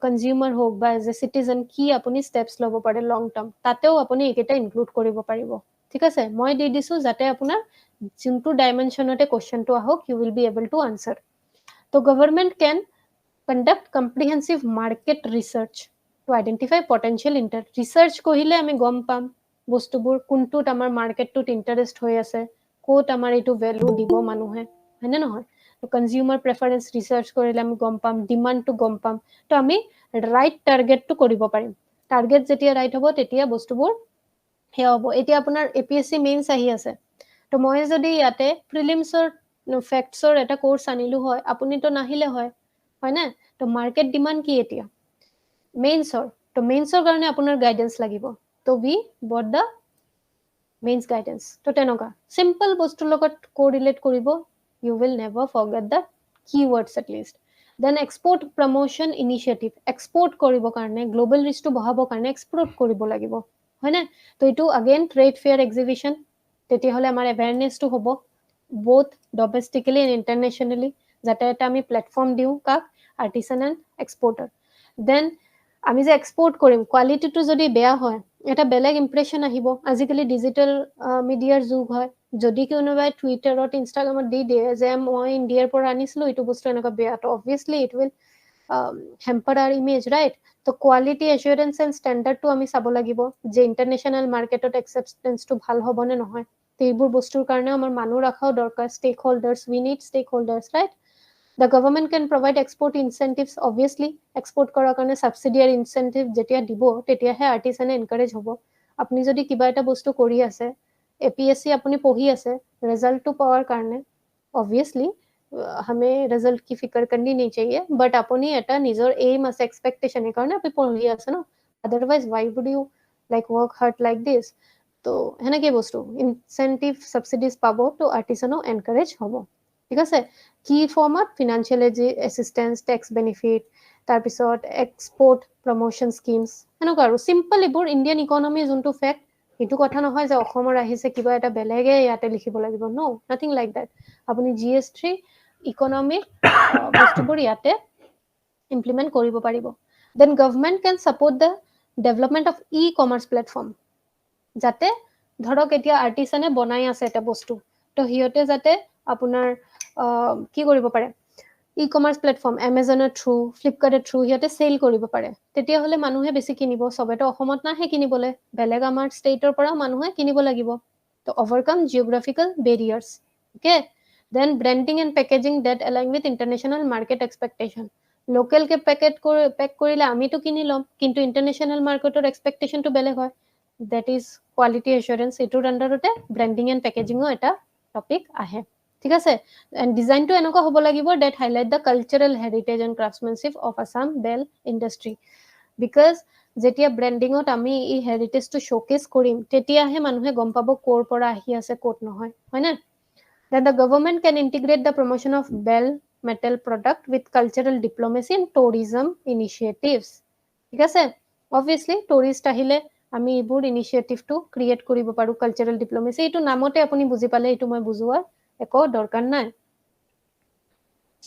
কনজিউমাৰ হওক বা এজ এ চিটিজেন কি আপুনি ষ্টেপছ ল'ব পাৰে লং টাৰ্ম, তাতেও আপুনি এইকেইটা ইনক্লুড কৰিব পাৰিব। ঠিক আছে, মই দি দিছোঁ যাতে আপোনাৰ যোনটো ডাইমেনশ্যনতে কুৱেশ্যনটো আহক you will be able to answer. তো government can conduct comprehensive market research to identify potential research কৰিলে আমি গম পাম বস্তুবোৰ কোনটোত আমাৰ মাৰ্কেটটোত ইণ্টাৰেষ্ট হৈ আছে, ক'ত আমাৰ এইটো ভেলু দিব মানুহে, হয়নে নহয়? কনজিউমাৰ প্ৰেফাৰেঞ্চ ৰিচাৰ্চ কৰিলে আমি গম পাম, ডিমাণ্ডটো গম পাম, তো আমি ৰাইট টাৰ্গেটটো কৰিব পাৰিম। টাৰ্গেট যেতিয়া ৰাইট হ'ব তেতিয়া বস্তুবোৰ সেয়া হ'ব। এতিয়া আপোনাৰ APSC মেইনছ আহি আছে, তো মই যদি ইয়াতে প্ৰিলিমছৰ ফেক্টছৰ এটা কোৰ্চ আনিলো হয়, আপুনিতো নাহিলে হয়নে? তো মাৰ্কেট ডিমাণ্ড কি এতিয়া মেইনছৰ, তো মেইনছৰ কাৰণে আপোনাৰ গাইডেন্স লাগিব, তো উই বট দ্য মেইনছ গাইডেন্স। তো তেনেকুৱা চিম্পল বস্তুৰ লগত কোৰিলেট কৰিব, you will never forget the keywords at least. Then export promotion initiative, export কৰিবৰ কাৰণে গ্ল'বেল ৰিচটো বঢ়াবৰ কাৰণে এক্সপোৰ্ট কৰিব লাগিব, হয়নে? তো এইটো আগেইন ট্ৰেড ফেয়াৰ এক্সিবিশ্যন, তেতিয়াহ'লে আমাৰ এৱেৰনেছটো হ'ব both domestically and internationally, যাতে এটা আমি প্লেটফৰ্ম দিওঁ কাক, আৰ্টিচান এণ্ড এক্সপৰ্টাৰ। দেন আমি যে এক্সপোৰ্ট কৰিম, কোৱালিটিটো যদি বেয়া হয় এটা বেলেগ ইম্প্ৰেশ্যন আহিব। আজিকালি ডিজিটেল মিডিয়াৰ যুগ হয়, যদি কোনোবাই টুইটাৰত ইনষ্টাগ্ৰামত দি দিয়ে যে মই ইণ্ডিয়াৰ পৰা আনিছিলোঁ এইটো বস্তু এনেকুৱা বেয়া, তো obviously it will hamper R image, right? তো কোৱালিটি এচুৰেঞ্চ এণ্ড ষ্টেণ্ডাৰ্ডটো আমি চাব লাগিব যে ইণ্টাৰনেশ্যনেল মাৰ্কেটত একচেপ্টেঞ্চটো ভাল হ'বনে নহয়। তো এইবোৰ বস্তুৰ কাৰণেও আমাৰ মানুহ ৰখাও দৰকাৰ, stakeholders, we need stakeholders, right? The government can provide export incentives, obviously export কৰাৰ কাৰণে ছাবচিডি আৰু ইনচেণ্টিভ যেতিয়া দিব তেতিয়াহে আৰ্টিচানে এনকাৰেজ হ'ব। আপুনি যদি কিবা এটা বস্তু কৰি আছে, APSC আপুনি পঢ়ি আছে, ৰিজাল্টটো পোৱাৰ কাৰণে অবভিয়াছলি हमें रिजल्ट की फिक्र करनी नहीं चाहिए, बट अपनी এটা নিজৰ এইম আছে, এক্সপেক্টেশ্যন, সেইকাৰণে আপুনি পঢ়ি আছে ন, otherwise why would you like work hard like this. তো সেনেকে বস্তু ইনচেণ্টিভ ছাবচিডিজ পাব, তো আৰ্টিচানো এনকাৰেজ হ'ব। ঠিক আছে, কি ফৰ্মত? ফিনান্সিয়েল এছিষ্টেঞ্চ, টেক্স বেনিফিট, তাৰপিছত এক্সপৰ্ট প্ৰমোশ্যন স্কিমছ, সেনেকুৱা আৰু চিম্পল এইবোৰ ইণ্ডিয়ান ইকনমিৰ যোনটো ফেক্ট, সেইটো কথা নহয় যে অসমৰ আহিছে কিবা এটা বেলেগে ইয়াতে লিখিব লাগিব, ন, নাথিং লাইক দেট। আপুনি GS3 ইকনমিক বস্তুবোৰ ইয়াতে ইমপ্লিমেণ্ট কৰিব পাৰিব। Then government can support the development of e-commerce platform, যাতে ধৰক এতিয়া আৰ্টিচানে বনাই আছে এটা বস্তু, তো সিহঁতে যাতে আপোনাৰ কি কৰিব পাৰে, ই-কমাৰ্চ প্লেটফৰ্ম এমেজনৰ থ্ৰু, ফ্লিপকাৰ্টৰ থ্ৰু সিহঁতে চেল কৰিব পাৰে, তেতিয়াহ'লে মানুহে বেছি কিনিব। চবেতো অসমত নাহে কিনিবলৈ, বেলেগ আমাৰ ষ্টেটৰ পৰাও মানুহে কিনিব লাগিব। তো overcome geographical barriers, okay. Then branding and packaging that align with international market expectation, লোকেলকে পেক কৰিলে আমিতো কিনি ল'ম, কিন্তু ইণ্টাৰনেশ্যনেল মাৰ্কেটৰ এক্সপেক্টেশ্যনটো বেলেগ হয়, দেট ইজ কোৱালিটি এচুৰেঞ্চ। এইটোৰ আণ্ডাৰতে ব্ৰেণ্ডিং এণ্ড পেকেজিঙো এটা টপিক আহে। ঠিক আছে, এণ্ড ডিজাইনটো এনেকুৱা হ'ব লাগিব that highlight the cultural heritage and craftsmanship of Assam bell industry, because যেতিয়া ব্ৰেণ্ডিঙত আমি এই হেৰিটেজটো শ্ব'কেছ কৰিম তেতিয়াহে মানুহে গম পাব ক'ৰ পৰা আহি আছে ক'ত নহয়, হয়নে? Then the government can integrate the promotion of bell metal product with cultural diplomacy and tourism initiatives. ঠিক আছে, অবভিয়াছলি টুৰিষ্ট আহিলে আমি এইবোৰ ইনিচিয়েটিভটো ক্ৰিয়েট কৰিব পাৰোঁ, কালচাৰেল ডিপ্ল'মেচি। এইটো নামতে আপুনি বুজি পালে, এইটো মই বুজোৱাৰ একো দৰকাৰ নাই।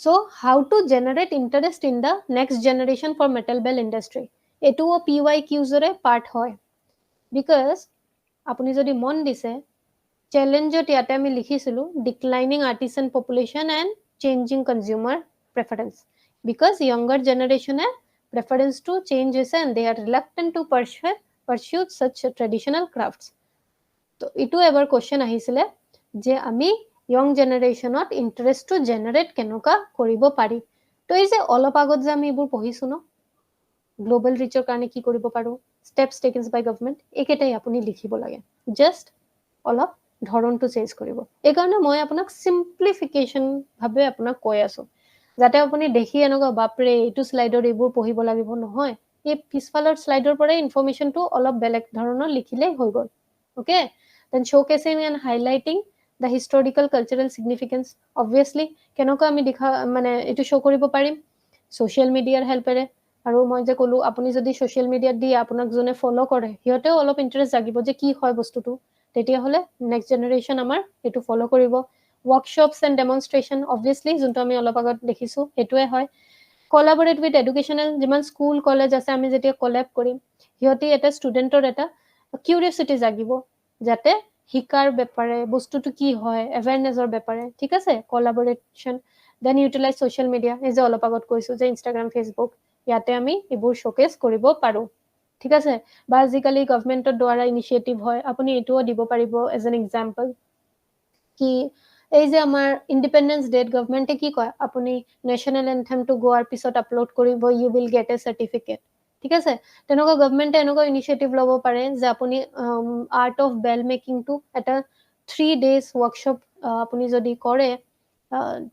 So' how to generate interest in the next generation for metal bell industry, এইটোও PYQsৰে পাৰ্ট হয়। বিকজ আপুনি যদি মন দিছে চেলেঞ্জত ইয়াতে আমি লিখিছিলোঁ declining artisan population and changing consumer preference, because younger জেনেৰেশ্যনে প্ৰেফাৰেঞ্চটো চেঞ্জ হৈছে and they are reluctant to pursue such traditional crafts. তো এইটো এবাৰ কুৱেশ্যন আহিছিলে যে আমি ইয়ং জেনাৰেশ্যনত ইণ্টাৰেষ্টটো জেনাৰেট কেনেকুৱা কৰিব পাৰি তো এই যে অলপ আগত যে আমি এইবোৰ পঢ়িছো ন গ্লোবেল ৰিচৰ কাৰণে কি কৰিব পাৰো steps taken by government একেটাই আপুনি লিখিব লাগে জাষ্ট অলপ ধৰণটো চেঞ্জ কৰিব এই কাৰণে মই আপোনাক সিম্পলিফিকেশন ভাবে আপোনাক কৈ আছো যাতে আপুনি দেখি এনেকুৱা বাপৰে এইটো স্লাইডৰ এইবোৰ পঢ়িব লাগিব নহয় এই পিছফালৰ স্লাইডৰ পৰাই ইনফৰমেশনটো অলপ বেলেগ ধৰণৰ লিখিলে হৈ গ'ল okay then showcasing and highlighting the historical cultural significance obviously কেনেকুৱা আমি দেখা মানে এইটো শ্ব কৰিব পাৰিম সোশ্যাল মিডিয়াৰ হেল্পেৰে আৰু মই যে কলো আপুনি যদি সোশ্যাল মিডিয়াত দি আপোনাক যোনে ফলো কৰে সিহঁতেও অলপ ইন্টাৰেষ্ট জাগিব যে কি হয় বস্তুটো তেতিয়া হলে নেক্সট জেনাৰেশন আমাৰ এটো ফলো কৰিব workshops and demonstration obviously যোনটো আমি অলপ আগত দেখিছো এটোৱে হয় collaborate with educational যিমান স্কুল কলেজ আছে আমি যেতিয়া কোলাব কৰিম সিহঁতি এটা ষ্টুডেন্টৰ এটা কিউৰিয়াসিটি জাগিব যাতে হিকাৰ বেপাৰে বস্তুটো কি হয় এৱাৰনেছৰ বেপাৰে ঠিক আছে কোলাবৰেচন দেন ইউটিলাইজ সোশ্যাল মিডিয়া এই যে অলপ আগত কৈছো যে ইনষ্টাগ্ৰাম ফেসবুক ইয়াতে আমি এইবোৰ শোকেস কৰিব পাৰো ঠিক আছে বা আজিকালি গভৰ্নমেন্টৰ দ্বাৰা ইনিশিয়েটিভ হয় আপুনি এটোও দিব পাৰিব এজ এন এক্সাম্পল কি এই যে আমাৰ ইন্ডিপেন্ডেন্স ডেট গভৰ্নমেন্টে কি কয় আপুনি নেশনাল এন্থেমটো গোৱাৰ পিছত আপলোড কৰিব you will get a certificate ঠিক আছে তেনেকুৱা গভৰ্নমেন্টে এনেকুৱা ইনিশিয়েটিভ ল'ব পাৰে যে আপুনি আৰ্ট অফ বেল মেকিংটো এটা 3 days workshop আপুনি যদি কৰে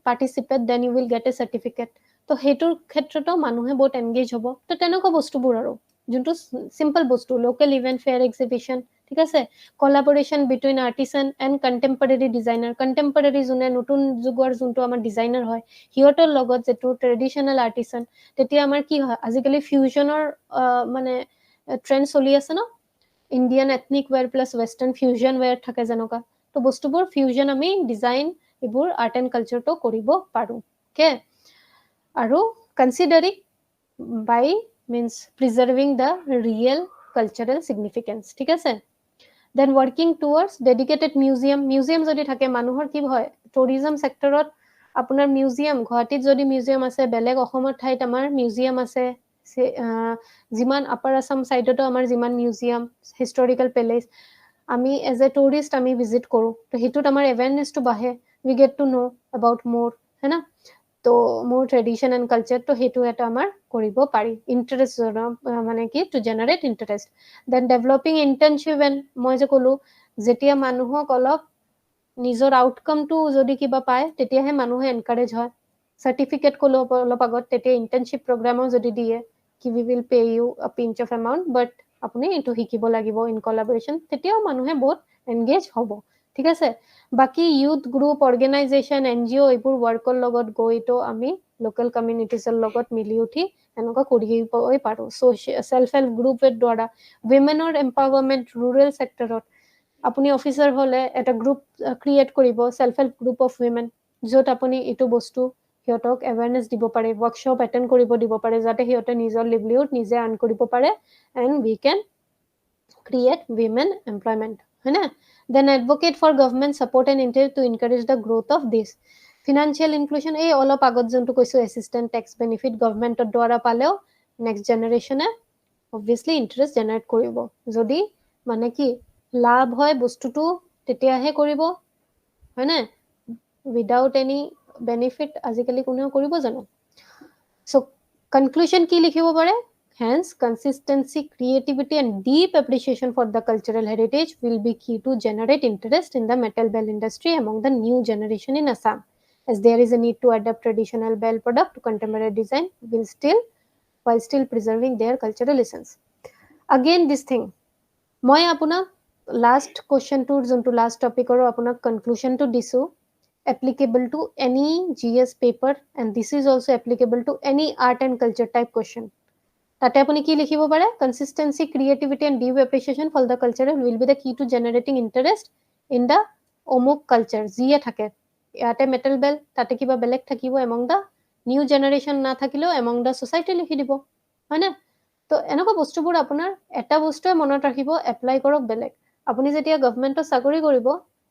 participate then you will get a certificate তো হেতুৰ ক্ষেত্ৰতো মানুহে বহুত এনগেজ হ'ব তো তেনেকুৱা বস্তুবোৰ আৰু যোনটো সিম্পল বস্তু লোকেল ইভেন্ট ফেয়াৰ এক্সিবিশন ঠিক আছে collaboration between artisan and contemporary designer contemporary যোনে নতুন যুগৰ যোনটো আমাৰ ডিজাইনাৰ হয় সিহঁতৰ লগত যেটো ট্ৰেডিশনাল আৰ্টিসান তেতিয়া আমাৰ কি হয় আজিকালি ফিউজনৰ মানে ট্ৰেন্ড চলি আছে ন Indian ethnic wear plus western fusion wear থাকে যেনেকুৱা তো বস্তুবোৰ ফিউজন আমি ডিজাইন এইবোৰ আৰ্ট এন্ড কালচাৰটো কৰিব পাৰো ওকে আৰু কনসিডাৰিং by means preserving the real cultural significance ঠিক আছে then working towards dedicated museum যদি থাকে মানুহৰ কি হয় tourism sectorত আপোনাৰ মিউজিয়াম গুৱাহাটীত যদি মিউজিয়াম আছে বেলেগ অসমৰ ঠাইত আমাৰ মিউজিয়াম আছে যিমান আপাৰ আসাম সাইডতো আমাৰ যিমান মিউজিয়াম হিষ্টৰিকেল প্যালেস আমি এজ এ টুৰিষ্ট আমি ভিজিট কৰো তো হেতুত আমাৰ এৱাৰনেছটো বাঢ়ে we get to know about more है ना তো মোৰ ট্ৰেডিশন এন্ড কালচাৰ তো হেতু এটা আমাৰ কৰিব পাৰি ইন্টাৰেষ্ট মানে কি to generate interest then developing internship and মই যে কলো যেতিয়া মানুহক অলপ নিজৰ আউটকামটো যদি কিবা পায় তেতিয়াহে মানুহে এনকাৰেজ হয় সাৰ্টিফিকেট কলো অলপ আগত তেতিয়া ইন্টাৰ্নশিপ প্ৰগ্ৰামো যদি দিয়ে কি we will pay you a pinch of amount but আপুনি এটো শিকিব লাগিব ইন কোলাবৰেচন তেতিয়াও মানুহে বহুত এনগেজ হ'ব ঠিক আছে বাকি ইউথ গ্ৰুপ অৰ্গেনাইজেচন এনজিও এইবোৰ ওয়াৰ্কৰ লগত গৈতো আমি লোকাল কমিউনিটিজৰ লগত মিলি উঠি এনেকুৱা কৰিবই পাৰো সেলফ হেল্প গ্ৰুপৰ দ্বাৰা উইমেনৰ এম্পাৱাৰমেন্ট ৰুৰেল সেক্টৰত আপুনি অফিচাৰ হলে এটা গ্ৰুপ ক্ৰিয়েট কৰিব self help group of women যত আপুনি এটো বস্তু সিহঁতক এৱাৰনেছ দিব পাৰে ওয়াৰ্কশ্বপ এটেন্ড কৰিব দিব পাৰে যাতে সিহঁতে নিজৰ লিভলিহুড নিজে আৰ্ন কৰিব পাৰে and we can create women employment है ना then advocate for government support and intent to encourage the growth of this financial inclusion এই অলপ আগত যোনটো কৈছো assistant tax benefit গভৰ্নমেন্টৰ দ্বাৰা পালেও নেক্সট জেনাৰেশনে obviously interest generate কৰিব যদি মানে কি লাভ হয় বস্তুটো তেতিয়াহে কৰিব হয় না without any benefit আজিকালি কোনেও কৰিব জানো so conclusion কি লিখিব পাৰে hence consistency creativity and deep appreciation for the cultural heritage will be key to generate interest in the metal bell industry among the new generation in Assam as there is a need to adapt traditional bell product to contemporary design while still preserving their cultural essence again this thing মই আপোনাক লাষ্ট কোৱেশ্চনটোৰ যোনটো লাষ্ট টপিকৰ আপোনাক কনক্লুশনটো দিছো applicable to any GS paper and this is also applicable to any art and culture type question তাতে আপুনি কি লিখিব পাৰে consistency creativity and deep appreciation for the cultural will be the key to generating interest in the অমুক culture যিয়ে থাকে ইয়াতে metal bell তাতে কিবা বেলেগ থাকিব among the new generation না থাকিলেও among the society লিখি দিব হয় না তো এনেকুৱা বস্তুবোৰ আপোনাৰ এটা বস্তুৱে মনত ৰাখিব এপ্লাই কৰক বেলেগ আপুনি যেতিয়া গভৰ্নমেন্টৰ চাকৰি কৰিব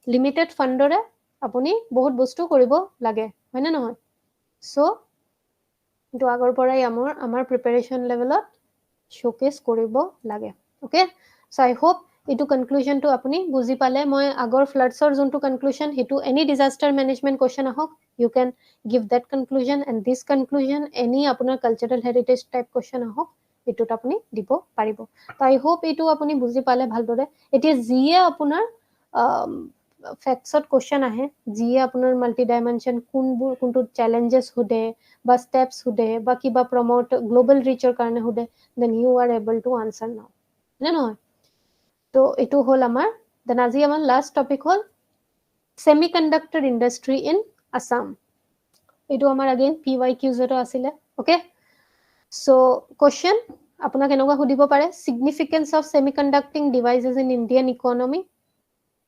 লিমিটেড ফান্ডৰে আপুনি বহুত বস্তু কৰিব লাগে হয় না নহয় সো তো আগৰ পৰাই আমাৰ প্ৰিপাৰেচন লেভেলত শোকেস কৰিব লাগে ওকে সো আই হোপ এইটো কনক্লুজনটো আপুনি বুজি পালে মই আগৰ ফ্লাডছৰ যোনটো কনক্লুজন সেইটো এনি ডিজাস্টাৰ মেনেজমেণ্ট কুৱেশ্যন আহক you can give that conclusion and this conclusion any আপোনাৰ কালচাৰেল হেৰিটেজ টাইপ কুৱেশ্যন আহক এইটোত আপুনি দিব পাৰিব তো আই হোপ এইটো আপুনি বুজি পালে ভালদৰে এতিয়া যিয়ে আপোনাৰ ফেক্টছত কুৱেশ্যন আহে যিয়ে আপোনাৰ মাল্টি ডাইমেনশ্যন কোনটো চেলেঞ্জেছ সোধে বা ষ্টেপছ সোধে বা কিবা প্ৰমোট গ্লোবেল ৰিচৰ কাৰণে সোধে then you are able to answer now নে নহয় তো এইটো হ'ল আমাৰ দেন আজি আমাৰ লাষ্ট টপিক হ'ল সেমিকণ্ডাক্টৰ ইণ্ডাষ্ট্ৰি ইন আছাম এইটো আমাৰ আগেইন PYQজতো আছিলে ওকে সো কোৱেশ্চন আপোনাক এনেকুৱা সুধিব পাৰে significance of semiconducting devices in Indian economy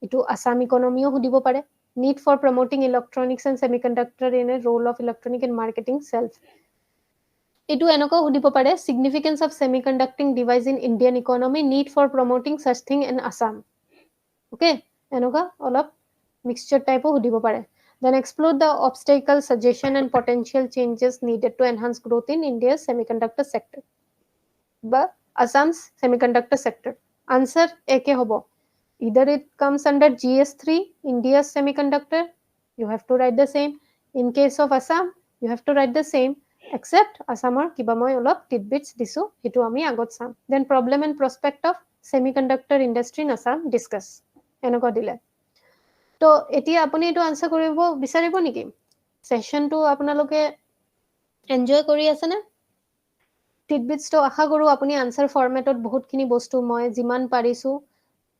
এইটো আছাম ইকনমিও সুধিব পাৰে need for promoting electronics and semiconductor in a role of electronic and marketing self এইটো এনেকুৱা সুধিব পাৰে significance of semiconducting device in Indian economy need for promoting such thing in Assam okay এনেকুৱা অলপ mixture type সুধিব পাৰে then explore the obstacles suggestion and potential changes needed to enhance growth in India's semiconductor sector বা Assam's semiconductor sector answer একে হ'ব either it comes under GS3 India's semiconductor you have to write the same in case of Assam you have to write the same except Assamor kiba moi olop tidbits disu hetu ami agot sam then problem and prospect of semiconductor industry in Assam discuss enoko dile to etia apuni etu answer koribo bisaribo niki session to apnaloke enjoy kori ase na tidbits to আশা কৰো আপুনি আনসাৰ ফৰমেটত বহুতখিনি বস্তু মই যিমান পাৰিছো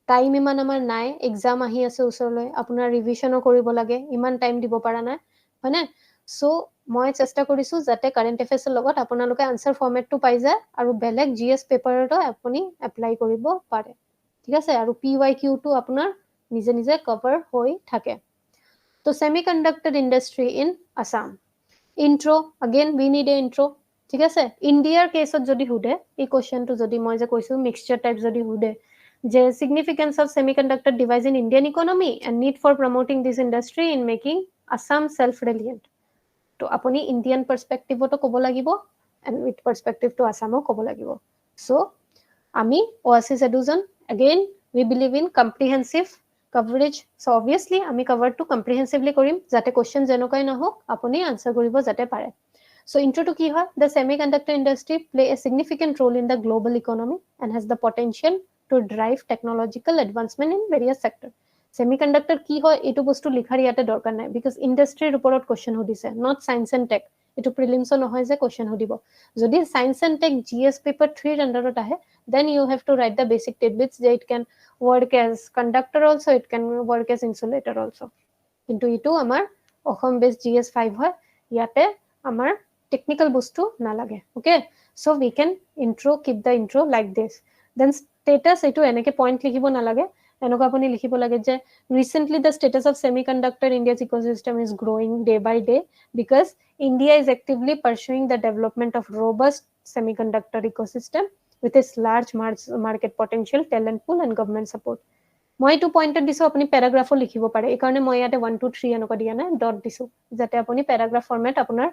টাইম ইমান আমাৰ নাই এক্সাম আহি আছে ওচৰলৈ আপোনাৰ ৰিভিশনো কৰিব লাগে ইমান টাইম দিব পৰা নাই হয়নে সো মই চেষ্টা কৰিছো যাতে কাৰেন্ট এফেয়াৰ্সৰ লগত আপোনালোকে আনসাৰ ফৰমেটটো পাই যায় আৰু বেলেগ জিএস পেপাৰটো আপুনি এপ্লাই কৰিব পাৰে ঠিক আছে আৰু PYQ টো আপোনাৰ নিজে নিজে কভাৰ হৈ থাকে তো semiconductor industry in Assam intro again we need a intro ঠিক আছে ইন্ডিয়াৰ কেছত যদি হুদে এই কোশ্চেনটো যদি মই যে কৈছো মিক্সচাৰ টাইপ যদি হুদে যে significance of semiconductor device in Indian economy and need for promoting this industry in making Assam self reliant to apuni Indian perspective to kobo lagibo and with perspective to Assam kobo lagibo so ami oasis education again we believe in comprehensive coverage so obviously ami cover to comprehensively korim jate question jenokai na hok apuni answer koribo jate pare so intro to ki hoy the semiconductor industry play a significant role in the global economy and has the potential to drive technological advancement in various sectors semiconductor ki hoy etu bostu likhar yate dorkar nai because industry oporot question hodise not science and tech etu prelims no hoy je question hodibo jodi science and tech GS paper 3 under ot ahe then you have to write the basic tidbits that it can work as conductor also it can work as insulator also কিন্তু etu amar Assam base GS5 hoy yate amar technical bostu na lage okay so we can keep the intro like this then status etu eneke point likhibo na lage enoka apuni likhibo lage je recently the status of semiconductor India's ecosystem is growing day by day because India is actively pursuing the development of robust semiconductor ecosystem with its large market potential talent pool and government support মই টু পইণ্টত দিছো আপুনি প্যাৰাগ্ৰাফো লিখিব পাৰে এই কাৰণে মই ইয়াতে 1 2 3 এনেকৈ দিয়া নাই ডট দিছো যাতে আপুনি প্যাৰাগ্ৰাফ ফৰমেট আপোনাৰ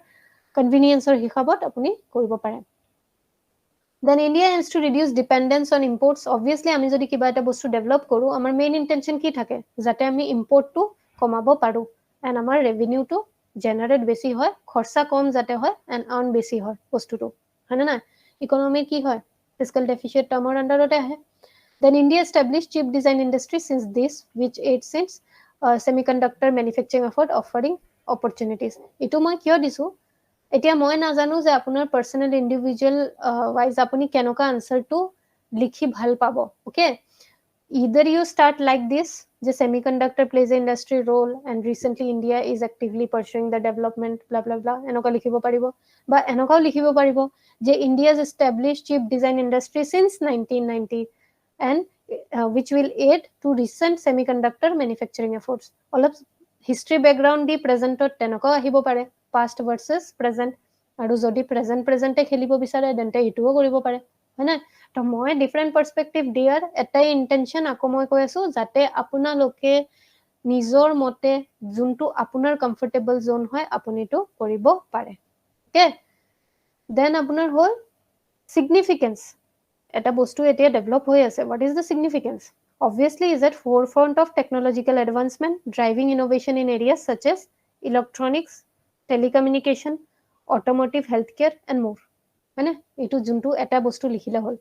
কনভিনিয়েন্সৰ হিসাবত আপুনি কৰিব পাৰে then India has to reduce dependence on imports obviously আমি যদি কিবা এটা বস্তু ডেভেলপ কৰো আমাৰ মেইন ইন্টেনশন কি থাকে যাতে আমি ইম্পোৰ্টটো কমাব পাৰো এন্ড আমাৰ ৰেভিনিউটো জেনাৰেট বেছি হয় খৰচা কম যাতে হয় এন্ড আর্ন বেছি হয় বস্তুটো হয়নে না ইকোনমি কি হয় ফিস্কাল ডেফিসিট টামৰ আন্ডাৰতে আহে then India established chip design industry since this which aids its semiconductor manufacturing effort offering opportunities etu moi kyo disu এতিয়া মই না জানো যে আপোনাৰ পার্সোনাল ইন্ডিভিজুয়াল ওয়াইজ আপনি কেনকা আনসারটো লিখি ভাল পাব okay either you start like this যে semiconductor plays an industry role and recently India is actively pursuing the development blah blah blah এনেকা লিখিব পাৰিব বা এনেকাও লিখিব পাৰিব যে India's established chip design industry since 1990 and which will aid to recent semiconductor manufacturing efforts অলপ history background দি প্ৰেজেন্টত তেনেকাও আহিব পাৰে past versus present আৰু যদি present খেলিব বিচাৰে তেন্তে ইটোও কৰিব পাৰে হয়নে তো মই ডিফাৰেন্ট পাৰ্সপেক্টিভ দিয়াৰ এটাই ইন্টেনশন আকৌ মই কৈ আছো যাতে আপোনালোকে নিজৰ মতে যোনটো আপোনাৰ কমফৰ্টেবল জোন হয় আপুনিটো কৰিব পাৰে ওকে দেন আপোনাৰ হ'ল সিগনিফিকেন্স এটা বস্তু এতিয়া ডেভেলপ হৈ আছে what is the significance obviously is at forefront of technological advancement, driving innovation in areas such as electronics, telecommunication, automotive, healthcare, and more. মানে এইটো যোনটো এটা বস্তু লিখিলে হ'ল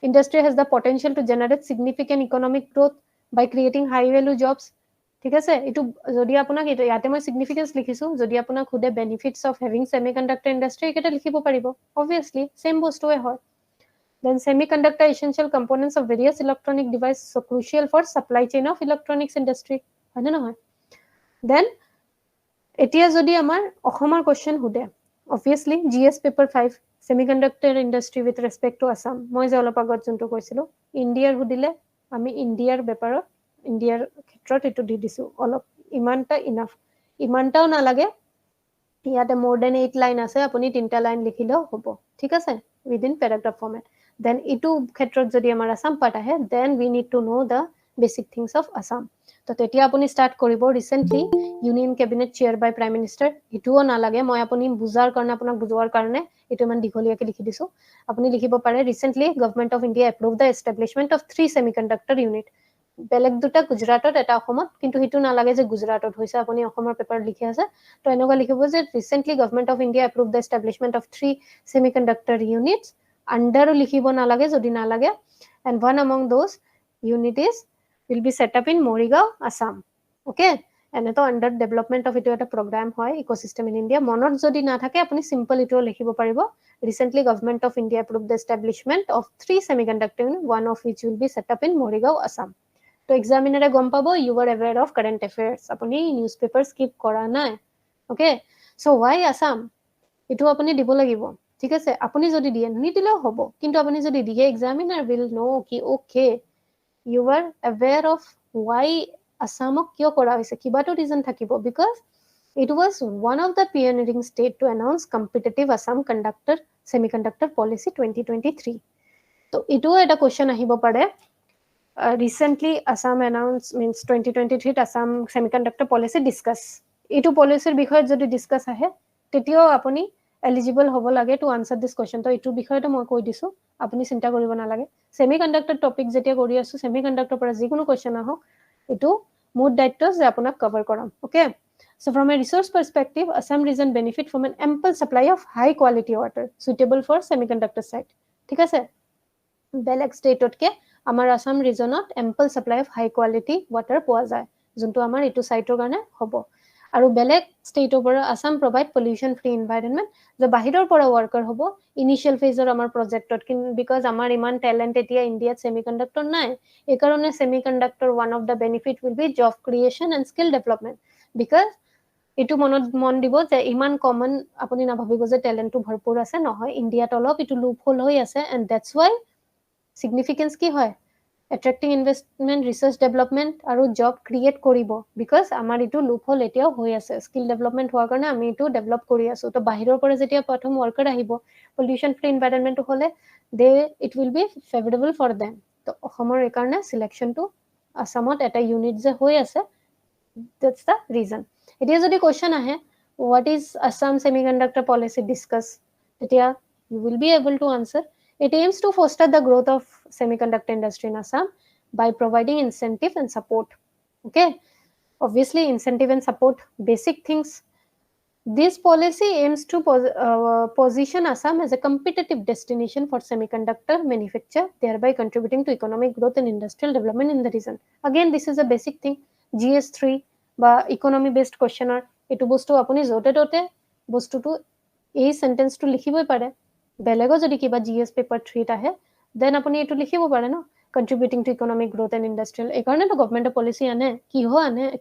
industry has the potential to generate significant economic growth by creating high value jobs. ঠিক আছে এইটো যদি আপোনাক ইয়াতে মই significance লিখিছো যদি আপোনাক খুদে benefits of having semiconductor industry এটা লিখিব পাৰিব obviously same বস্তুৱে হয়. Then semiconductor essential components of various electronic devices so crucial for supply chain of electronics industry. হয় নে নহয়? Then এতিয়া যদি আমাৰ অসমৰ question সুধে obviously GS paper 5 semiconductor industry with respect to Assam মই যে অলপ আগত যোনটো কৈছিলো ইণ্ডিয়াৰ সুধিলে আমি ইণ্ডিয়াৰ বেপাৰত ইণ্ডিয়াৰ ক্ষেত্ৰত এটো দি দিছো অলপ ইমানটা ইনাফ ইমানটাও নালাগে ইয়াতে more than 8 লাইন আছে আপুনি তিনটা লাইন লিখিলেও হ'ব ঠিক আছে within paragraph format. Then ইটো ক্ষেত্ৰত যদি আমাৰ Assam part আহে then we need to know the basic things of Assam. তো তেতিয়া আপুনি start কৰিব recently union cabinet chair by prime minister ইটোও নালাগে মই আপুনি বুজাৰ কাৰণে আপোনাক বুজোৱাৰ কাৰণে ইটো মান দীঘলীয়াকে লিখি দিছো আপুনি লিখিব পাৰে recently government of India approved the establishment of 3 semiconductor unit. বেলেগ দুটা গুজৰাটত এটা অসমত কিন্তু হিটো নালাগে যে গুজৰাটত হৈছে আপুনি অসমৰ পেপাৰ লিখি আছে তো এনেকুৱা লিখিব যে recently government of India approved the establishment of 3 semiconductor units under লিখিব নালাগে যদি নালাগে and one among those units will be set up in Morigao, Assam. Okay? And eto under development of itu eta program hoy ecosystem in India monot jodi na thake apuni simple itu likhibo paribo recently government of India approved the establishment of 3 semiconductor unit one of which will be set up in Morigao, Assam. To examiner gom pabo you were aware of current affairs apuni newspaper skip kora nai. Okay? So why Assam? Itu apuni dibo lagibo ঠিক আছে আপুনি যদি দিয়ে নিদিলেও হ'ব কিন্তু আপুনি যদি দিয়ে examiner will know কি okay you were aware of why Assamok kyo kora hoise kibato reason thakibo because it was one of the pioneering state to announce competitive Assam semiconductor policy 2023 to ito eta question ahibo pare recently Assam announced means 2023 Assam semiconductor policy discuss ito policy বিষয়ে যদি discuss আহে তেতিয়াও আপুনি eligible হ'ব লাগে to answer this question তো ইটো বিষয়টো মই কৈ দিছো আপুনি চিন্তা কৰিব নালাগে semiconductor topic যেতিয়া কৰি আছো semiconductor পৰা যিকোনো question আহক ইটো মোৰ দায়িত্ব যে আপোনাক কভাৰ কৰাম okay so from a resource perspective Assam region benefit from an ample supply of high quality water suitable for semiconductor site ঠিক আছে বেলেগ ষ্টেটতকে আমাৰ Assam regionত ample supply of high quality water পোৱা যায় যোনটো আমাৰ ইটো সাইটৰ কাৰণে হ'ব আৰু বেলেগ ষ্টেটৰ পৰা Assam provide pollution free environment যে বাহিৰৰ পৰা ওয়াৰ্কাৰ হ'ব ইনিশিয়াল ফেজৰ আমাৰ প্ৰজেক্টত বিকজ আমাৰ ইমান ট্যালেন্ট এতিয়া ইন্ডিয়াত সেমিকন্ডাক্টৰ নাই এই কাৰণে semiconductor one of the benefit will be job creation and skill development because ইটো মন দিব যে ইমান কমন আপুনি না ভাবিব যে ট্যালেন্টটো ভৰপুৰ আছে নহয় ইন্ডিয়াত অলপ ইটো লুপ হোল হৈ আছে and that's why significance কি হয় attracting investment research development আৰু job create কৰিব because আমাৰ ইটো লুপ হোল এতিয়াও হৈ আছে skill development হোৱাৰ কাৰণে আমি ইটো ডেভেলপ কৰি আছো তো বাহিৰৰ পৰা যেতিয়া প্ৰথম ওয়াৰ্কাৰ আহিব pollution free environment হলে it will be favorable for them তো অসমৰ এই কাৰণে selection to আসামত এটা ইউনিট যে হৈ আছে that's the reason এতিয়া যদি question আহে what is Assam semiconductor policy discuss তেতিয়া you will be able to answer. It aims to foster the growth of semiconductor industry in Assam by providing incentive and support. Okay, obviously incentive and support basic things. This policy aims to position Assam as a competitive destination for semiconductor manufacture, thereby contributing to economic growth and industrial development in the region. Again, this is a basic thing. GS3 বা economy based questioner etu bostu apuni jote tote bostu tu ei sentence tu likhiboi pare বেলেগো যদি কিবা GS পেপাৰ 3 ত আহে দেন আপুনি এটো লিখিব পাৰে ন contributing to economic growth and industrial এই কাৰণে তো গভৰ্ণমেন্টৰ পলিসি আনে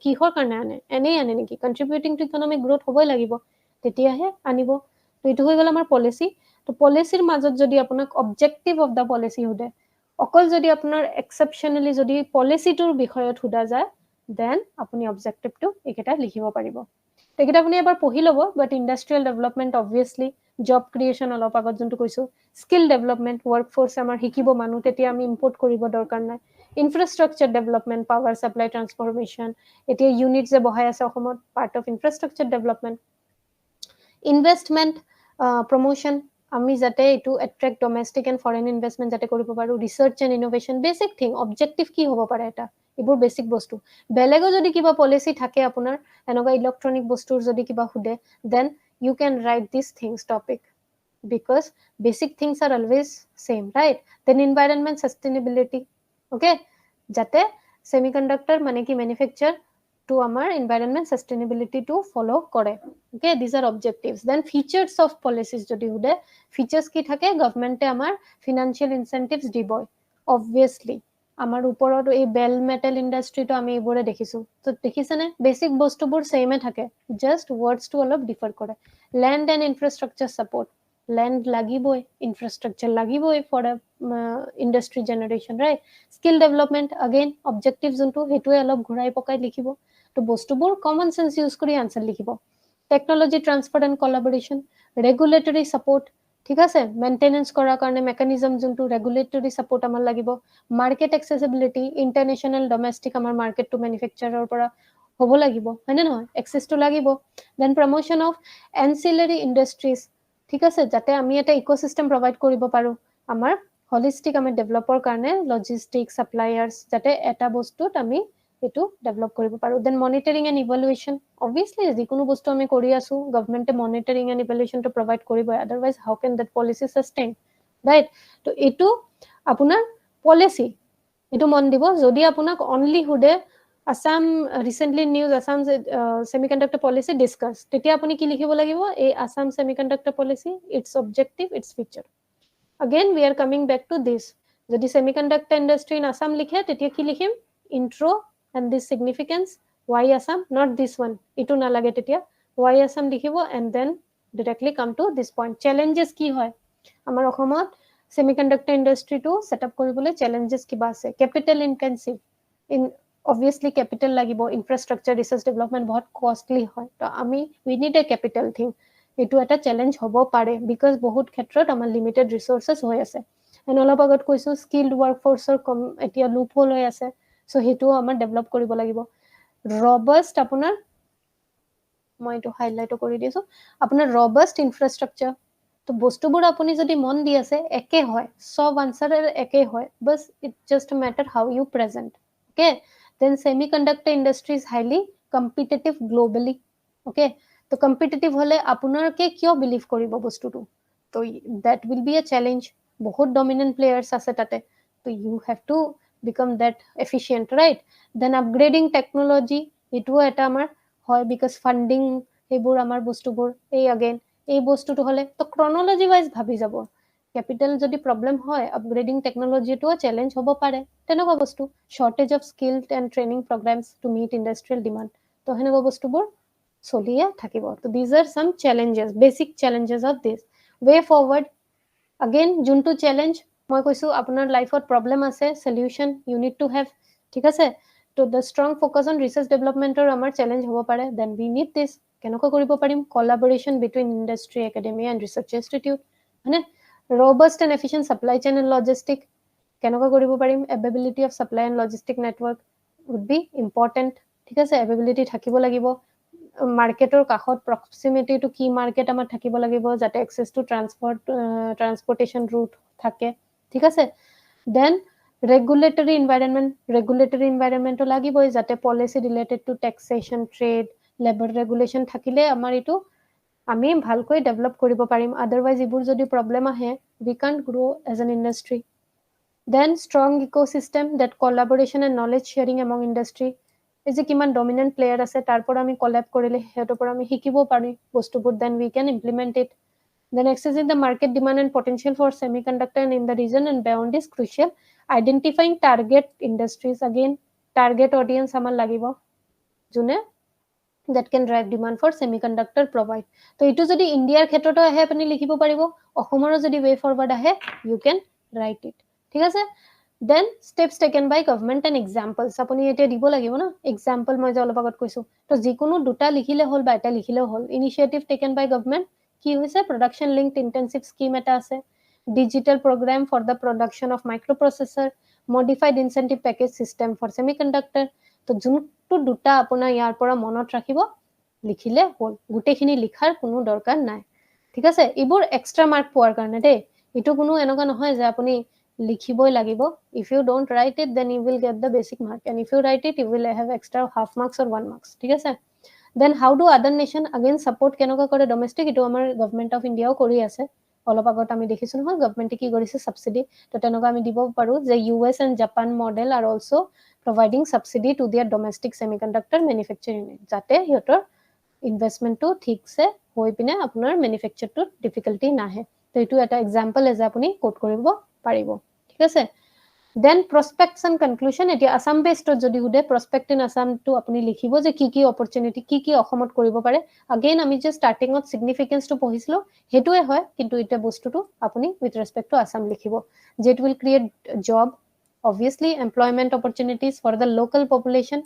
কিহৰ কাৰণে আনে এনেই আনে নেকি contributing to economic growth হ'বই লাগিব তেতিয়াহে আনিব তো এটো হৈ গল আমাৰ পলিসি তো পলিসিৰ মাজত যদি আপোনাক অবজেক্টিভ অফ দা পলিসি হুদে অকল যদি আপোনাৰ এক্সেপশনালি যদি পলিসিটোৰ বিষয়ত হুদা যায় দেন আপুনি অবজেক্টিভটো একেটা লিখিব পাৰিব তেকেটা আপুনি এবাৰ পঢ়ি লব but industrial development obviously job creation অলপ আগত যোনটো কৈছো স্কিল ডেভেলপমেন্ট ওয়াৰ্ক ফোৰ্স আমাৰ শিকিব মানুহ তেতিয়া আমি ইম্পোৰ্ট কৰিব দৰকাৰ নাই ইনফ্ৰাষ্ট্ৰাকচাৰ ডেভেলপমেন্ট পাৱাৰ সাপ্লাই ট্ৰান্সফৰমেশন এতিয়া ইউনিট যে বহাই আছে অসমত part of infrastructure development investment promotion আমি যাতে এইটো attract domestic and foreign investment যাতে কৰিব পাৰোঁ, research and innovation, basic thing, objective কি হ'ব পাৰে এটা, এইবোৰ বেচিক বস্তু। বেলেগো যদি কিবা পলিচি থাকে আপোনাৰ এনেকুৱা ইলেক্ট্ৰনিক বস্তুৰ যদি কিবা সোধে, then you can write this things topic, because basic things are always same, right? Then environment sustainability, okay, jate semiconductor mane ki manufacture to amar environment sustainability to follow kore, okay, these are objectives. Then features of policies jodi hude, features ki thake, government e amar financial incentives diboy, obviously আমার উপৰত এই বেল মেটেল ইণ্ডাষ্ট্ৰিটো আমি এইবোৰে দেখিছো, তো দেখিছেনে বেচিক বস্তুবোৰ সেমে থাকে, জাষ্ট ৱৰ্ডছটো অলপ ডিফাৰ কৰে। Land and infrastructure support, land লাগিবই, ইনফ্ৰাষ্ট্ৰাকচাৰ লাগিবই for industry generation, right? Skill development, again objective যোনটো সেইটোৱে অলপ ঘূৰাই পকাই লিখিব, তো বস্তুবোৰ কমন সেন্স ইউজ কৰি আনসাৰ লিখিব। Technology transfer and collaboration, regulatory support, ঠিক আছে, মেইনটেনেন্স কৰাৰ কাৰণে মেকানিজম যোনটো ৰেগুলেটৰী সাপোৰ্ট আমাৰ লাগিব। মাৰ্কেট এক্সেসিবিলিটি, ইন্টাৰনেশ্যনেল ডমেষ্টিক আমাৰ মাৰ্কেটটো মেনুফেকচাৰৰ পৰা হ'ব লাগিব, হয়নে নহয়, এক্সেছটো লাগিব। দেন প্ৰমোশ্যন অফ এনচিলাৰী ইণ্ডাষ্ট্ৰিজ, ঠিক আছে, যাতে আমি এটা ইকোচিষ্টেম প্ৰভাইড কৰিব পাৰোঁ আমাৰ হলিষ্টিক আমি ডেভেলপৰ কাৰণে, লজিষ্টিক ছাপ্লায়াৰ্ছ, যাতে এটা বস্তুত আমি এইটো ডেভেলপ কৰিব পাৰোঁ। Then monitoring and evaluation, obviously যিকোনো বস্তু আমি কৰি আছোঁ গভৰ্ণমেণ্টে মনিটৰিং এণ্ড ইভালুৱেশ্যনটো প্ৰভাইড কৰিবই, otherwise how can that policy sustain, right? তো এইটো আপোনাৰ পলিচি, এইটো মন দিব। যদি আপোনাক অনলি সোধে Assam recently news Assam semiconductor policy discuss, তেতিয়া আপুনি কি লিখিব লাগিব, এই Assam semiconductor policy, it's objective, it's feature. again we are coming back to this, যদি semiconductor industry in Assam লিখে তেতিয়া কি লিখিম, intro and this significance, why Assam, not this one, ইটো নালাগে তেতিয়া, why Assam লিখিব and then directly come to this point. challenges কি হয় আমাৰ অসমত semiconductor industry টো সেটআপ কৰিবলৈ, challenges কিবা আছে, capital intensive, in obviously capital লাগিব, infrastructure research development বহুত costly হয়, তো আমি we need a capital thing, এইটো এটা চ্যালেঞ্জ হ'ব পাৰে, বিকজ বহুত ক্ষেত্ৰত আমাৰ লিমিটেড ৰিসোৰ্সেস হৈ আছে। এণ্ড অলপ আগত কৈছো স্কিল্ড ৱৰ্কফৰ্চৰ এতিয়া লুপ হোল হৈ আছে, সো সেইটো আমাৰ ডেভেলপ কৰিব লাগিব। ৰবাস্ট আপোনাৰ, মই এইটো হাইলাইটো কৰি দিছো, আপোনাৰ ৰবাস্ট ইনফ্ৰাষ্ট্ৰাকচাৰ, তো বস্তুবোৰ আপুনি যদি মন দি আছে একে হয়, সব আনসাৰ একে হয়, বাস it just matter how you present, okay. Then semiconductor industry is highly competitive globally, okay. তো কম্পিটিটিভ হলে আপোনালোকে কিয় বিলিভ কৰিব বস্তুটো, তো that will be a challenge, বহুত ডমিনেন্ট প্লেয়াৰ্স আছে তাতে, তো you have to become that efficient, right? Then upgrading technology, এইটোও এটা আমাৰ হয়, বিকজ ফান্ডিং সেইবোৰ আমাৰ বস্তুবোৰ, এই আগেইন এই বস্তুটো হলে তো ক্ৰনলজি ৱাইজ ভাবি যাব, ক্যাপিটাল যদি প্ৰবলেম হয় আপগ্ৰেডিং টেকনলজিটো চ্যালেঞ্জ হ'ব পাৰে, তেনেকুৱা বস্তু। Shortage of skill and training programs to meet industrial demand, তো সেনেকুৱা বস্তুবোৰ চলিয়ে থাকিব। তো these are some challenges, basic challenges of this. Way forward, again যোনটো চ্যালেঞ্জ মই কৈছো আপোনাৰ লাইফত প্ৰবলেম আছে, solution you need to have, ঠিক আছে। তো the strong focus on research ডেভেলপমেন্টৰ আমাৰ চ্যালেঞ্জ হ'ব পাৰে, দেন উই নিড দিস। কেনেকৈ কৰিব পাৰিম, collaboration between industry, academia and research institute, হয়নে? Robust and efficient supply chain and logistic, কেনেকৈ কৰিব পাৰিম, availability of supply and logistic network would be important, ঠিক আছে, এভেইলেবিলিটি থাকিব লাগিব। মাৰ্কেটৰ কাষত প্ৰক্সিমিটিটো কি মাৰ্কেট আমাৰ থাকিব লাগিব, যাতে এক্সেছ টু ট্ৰান্সপৰ্টেশ্যন ৰুট থাকে, ঠিক আছে। দেন ৰেগুলেটৰী ইনভাইৰনমেণ্টটো লাগিবই, যাতে policy related to taxation, trade, labour regulation থাকিলে আমাৰ এইটো আমি ভালকৈ ডেভেলপ কৰিব পাৰিম, আদাৰৱাইজ এইবোৰ যদি প্ৰবলেম আহে we can't grow as an industry. Then strong ecosystem, that collaboration and knowledge sharing among industry, এই যে কিমান ডমিনেন্ট প্লেয়াৰ আছে তাৰ পৰা আমি কলেব কৰিলে সিহঁতৰ পৰা আমি শিকিব পাৰি বস্তুবোৰ, then we can implement it. Then accessing the market demand and potential for semiconductor and in the region and beyond is crucial. Identifying target industries, again target audience আমাৰ লাগিব যোনে that can drive demand for semiconductor provide. তো এইটো যদি ইণ্ডিয়াৰ ক্ষেত্ৰতো আহে আপুনি লিখিব পাৰিব, অসমৰো যদি ৱে ফৰৱাৰ্ড আহে you can write it, ঠিক আছে। Then steps taken by government and examples, আপুনি এতিয়া দিব লাগিব না এক্সাম্পল, মই যে অলপ আগত কৈছো, তো যিকোনো দুটা লিখিলে হ'ল বা এটা লিখিলেও হ'ল। ইনিচিয়েটিভ টেকেন বাই গভৰ্ণমেণ্ট কি হৈছে, প্ৰডাকশ্যন লিংকড ইণ্টেনচিভ স্কিম এটা আছে, digital program for the production of microprocessor, modified incentive package system for semiconductor. তো যোনটো দুটা আপোনাৰ ইয়াৰ পৰা মনত ৰাখিব লিখিলে হ'ল, গোটেইখিনি লিখাৰ কোনো দৰকাৰ নাই। ঠিক আছে এইবোৰ এক্সট্ৰা মাৰ্ক পোৱাৰ কাৰণে দেই এটো কোনো এনেকা নহয় যে আপুনি লিখিবই লাগিব if you don't write it then you will get the basic mark and if you write it you will have extra half marks or 1 marks ঠিক আছে then how do other nation again support কেনেকা কৰে domestic এটো আমাৰ গভৰ্নমেন্ট অফ ইন্ডিয়াও কৰি আছে অলপ আগত আমি দেখিছো নহয় গভৰ্নমেন্টে কি কৰিছে সাবসিডি তো তেনেকা আমি দিব পাৰো যে US and Japan model are also providing subsidy to their domestic semiconductor manufacturing unit যাতে হিহঁতৰ ইনভেষ্টমেন্টটো ঠিকছে হৈ পিনে আপোনাৰ ম্যানুফ্যাকচাৰটো ডিফিকাল্টি নাহে তো এটো এটা এক্সাম্পল এজ আপুনি কোড কৰিব পাৰিব ঠিক আছে দেন প্ৰসপেক্টছ এণ্ড কনক্লুশন এতিয়া আসাম বেসড যদি হুদে প্ৰসপেক্ট ইন আসাম তো আপুনি লিখিব যে কি অপৰচুনিটি কি অসমত কৰিব পাৰে अगेन আমি যে স্টাৰ্টিংত সিগনিফিকেন্সটো পঢ়িছিলো হেতুৱে হয় কিন্তু এটা বস্তুটো আপুনি উইথ ৰেসপেক্ট টু আসাম লিখিব যে it will create job obviously employment opportunities for the local population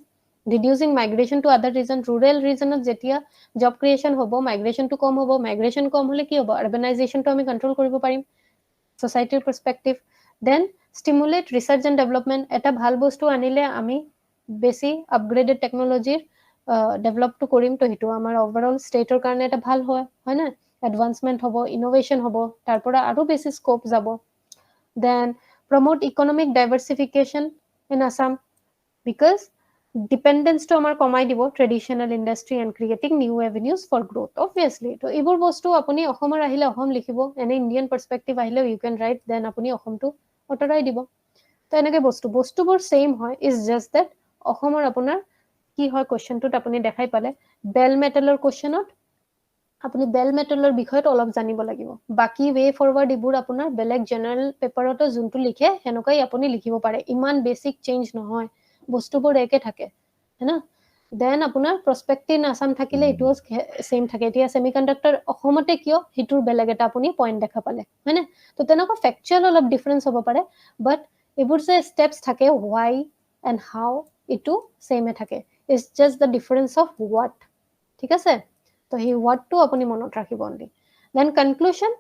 reducing migration to other region rural region যেতিয়া job creation হ'ব migration to কম হ'ব migration কম হলে কি হ'ব urbanization to আমি control কৰিব পাৰিম societyৰ perspective then stimulate research and development এটা ভাল বস্তু আনিলে আমি বেছি upgraded technology develop to কৰিম তো হেতু আমাৰ overall stateৰ কাৰণে এটা ভাল হয় না advancement হ'ব innovation হ'ব তাৰপৰা আৰু বেছি scope যাব then promote economic diversification in Assam because dependence to amar komai dibo traditional industry and creating new avenues for growth obviously to ebor bostu apuni ohomar ahile ohom likhibo ene Indian perspective ahile you can write then apuni ohom to otorai dibo to enake bostu bor same hoy is just that ohomar apunar কি হয় কোশ্চেনটোত আপুনি দেখাই পালে বেল মেটালৰ কোশ্চেনত আপুনি বেল মেটালৰ বিষয়ত অলপ জানিব লাগিব বাকি ৱে ফৰৱাৰ্ড ইবোৰ আপোনাৰ বেলেগ জেনাৰেল পেপাৰতো যোনটো লিখে হেনকাই আপুনি লিখিব পাৰে ইমান বেসিক চেঞ্জ নহয় বস্তুবোৰ একে থাকে হেনা দেন আপোনাৰ প্ৰসপেক্ট ইন আসাম থাকিলে ইটো সেম থাকে এতিয়া সেমিকন্ডাক্টৰ অসমতে কিয় হিটোৰ বেলেগ এটা আপুনি পইণ্ট দেখা পালে হয়নে তো তেনেকুৱা ফ্যাকচুয়াল অলপ ডিফাৰেন্স হ'ব পাৰে বাট এবোৰ যে স্টেপস থাকে why and how ইটো সেমে থাকে it's just the difference of what ঠিক আছে তো হি what to apuni monot rakhibo only then conclusion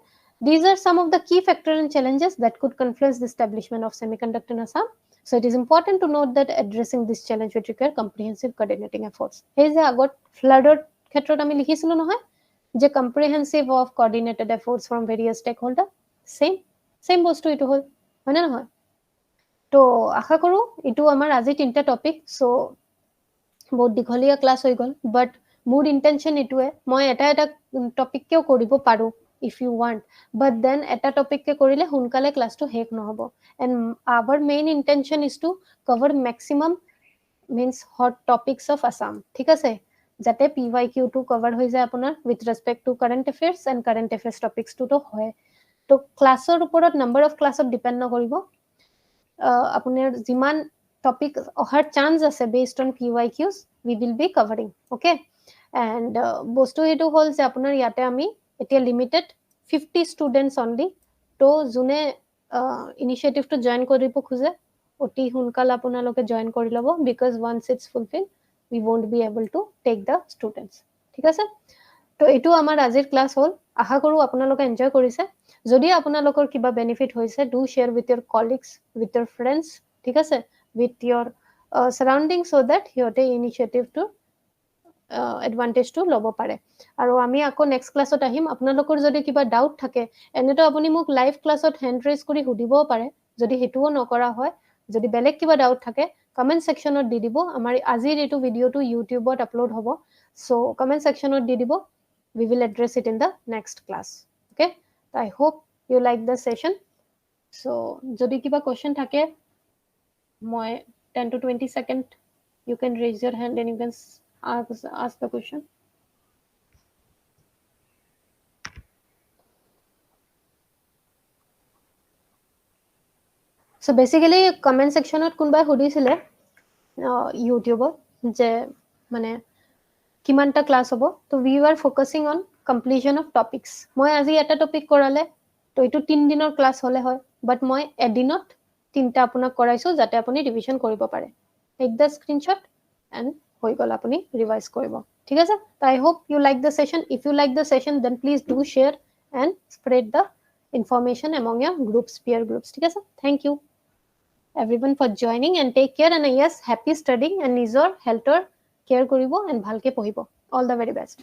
these are some of the key factors and challenges that could confluence the establishment of semiconductor in Assam so it is important to note that addressing this challenge would require comprehensive coordinating efforts hey je agot floodor khetrot ami likhisilu nohoy je comprehensive of coordinated efforts from various stakeholders same bostu itu hol hone nohoy to asha koru itu amar aji tinta topic so বহুত দীঘলীয়া ক্লাস হৈ গল বাট মোৰ ইন্টেনশন এটুৱে মই এটা টপিক কেও কৰিব পাৰো if you want but then এটা টপিক কে কৰিলে হুনকালে ক্লাসটো হেক নহব and our main intention is to cover maximum means hot topics of Assam ঠিক আছে যাতে PYQ টো কভার হৈ যায় আপোনাৰ with respect to current affairs and current affairs topics টো হয় তো ক্লাসৰ ওপৰত number of classত ডিপেন্ড নকৰিব আপোনাৰ যিমান topic ohar chance ase based on PYQs we will be covering okay and bostu etu hol je apunar yate ami etia limited 50 students only to june initiative to join koribo khuje oti hunkal apunaloke join kori lobo because once it's fulfilled we won't be able to take the students ঠিক আছে তো এটো আমাৰ আজিৰ ক্লাস হল আশা কৰো আপোনালোকে এনজয় কৰিছে যদি আপোনালোকৰ কিবা বেনিফিট হৈছে do share with your colleagues with your friends ঠিক আছে with your surroundings so that হিয়তে initiative to advantage to লব পাৰে আৰু আমি আকৌ নেক্সট ক্লাসত আহিম আপোনালোকৰ যদি কিবা ডাউট থাকে এনেটো আপুনি মোক লাইভ ক্লাসত হ্যান্ড ৰেজ কৰি সুধিবও পাৰে যদি হেতুও নকৰা হয় যদি বেলেগ কিবা ডাউট থাকে কমেন্ট সেকশনত দি দিব আমাৰ আজিৰ এটো ভিডিওটো ইউটিউবত আপলোড হ'ব সো কমেন্ট সেকশনত দি দিব we will address it in the next class okay I hope you like the session so যদি কিবা question থাকে মই 10 to 20 second you can raise your hand and you can ask the question so basically comment section ot kunbai hudisile youtube je mane kimanta class hobo to we were focusing on completion of topics moi aji eta topic korale to itu 3 dinor class hole hoy but moi edinot tinta apunak koraisu jate apuni revision koribo pare take the screenshot and hoi gol apuni revise koribo ঠিক আছে I hope you like the session if you like the session then please do share and spread the information among your groups peer groups ঠিক আছে thank you everyone for joining and take care and yes happy studying and নিজৰ healthৰ care koribo and bhalke pohibo all the very best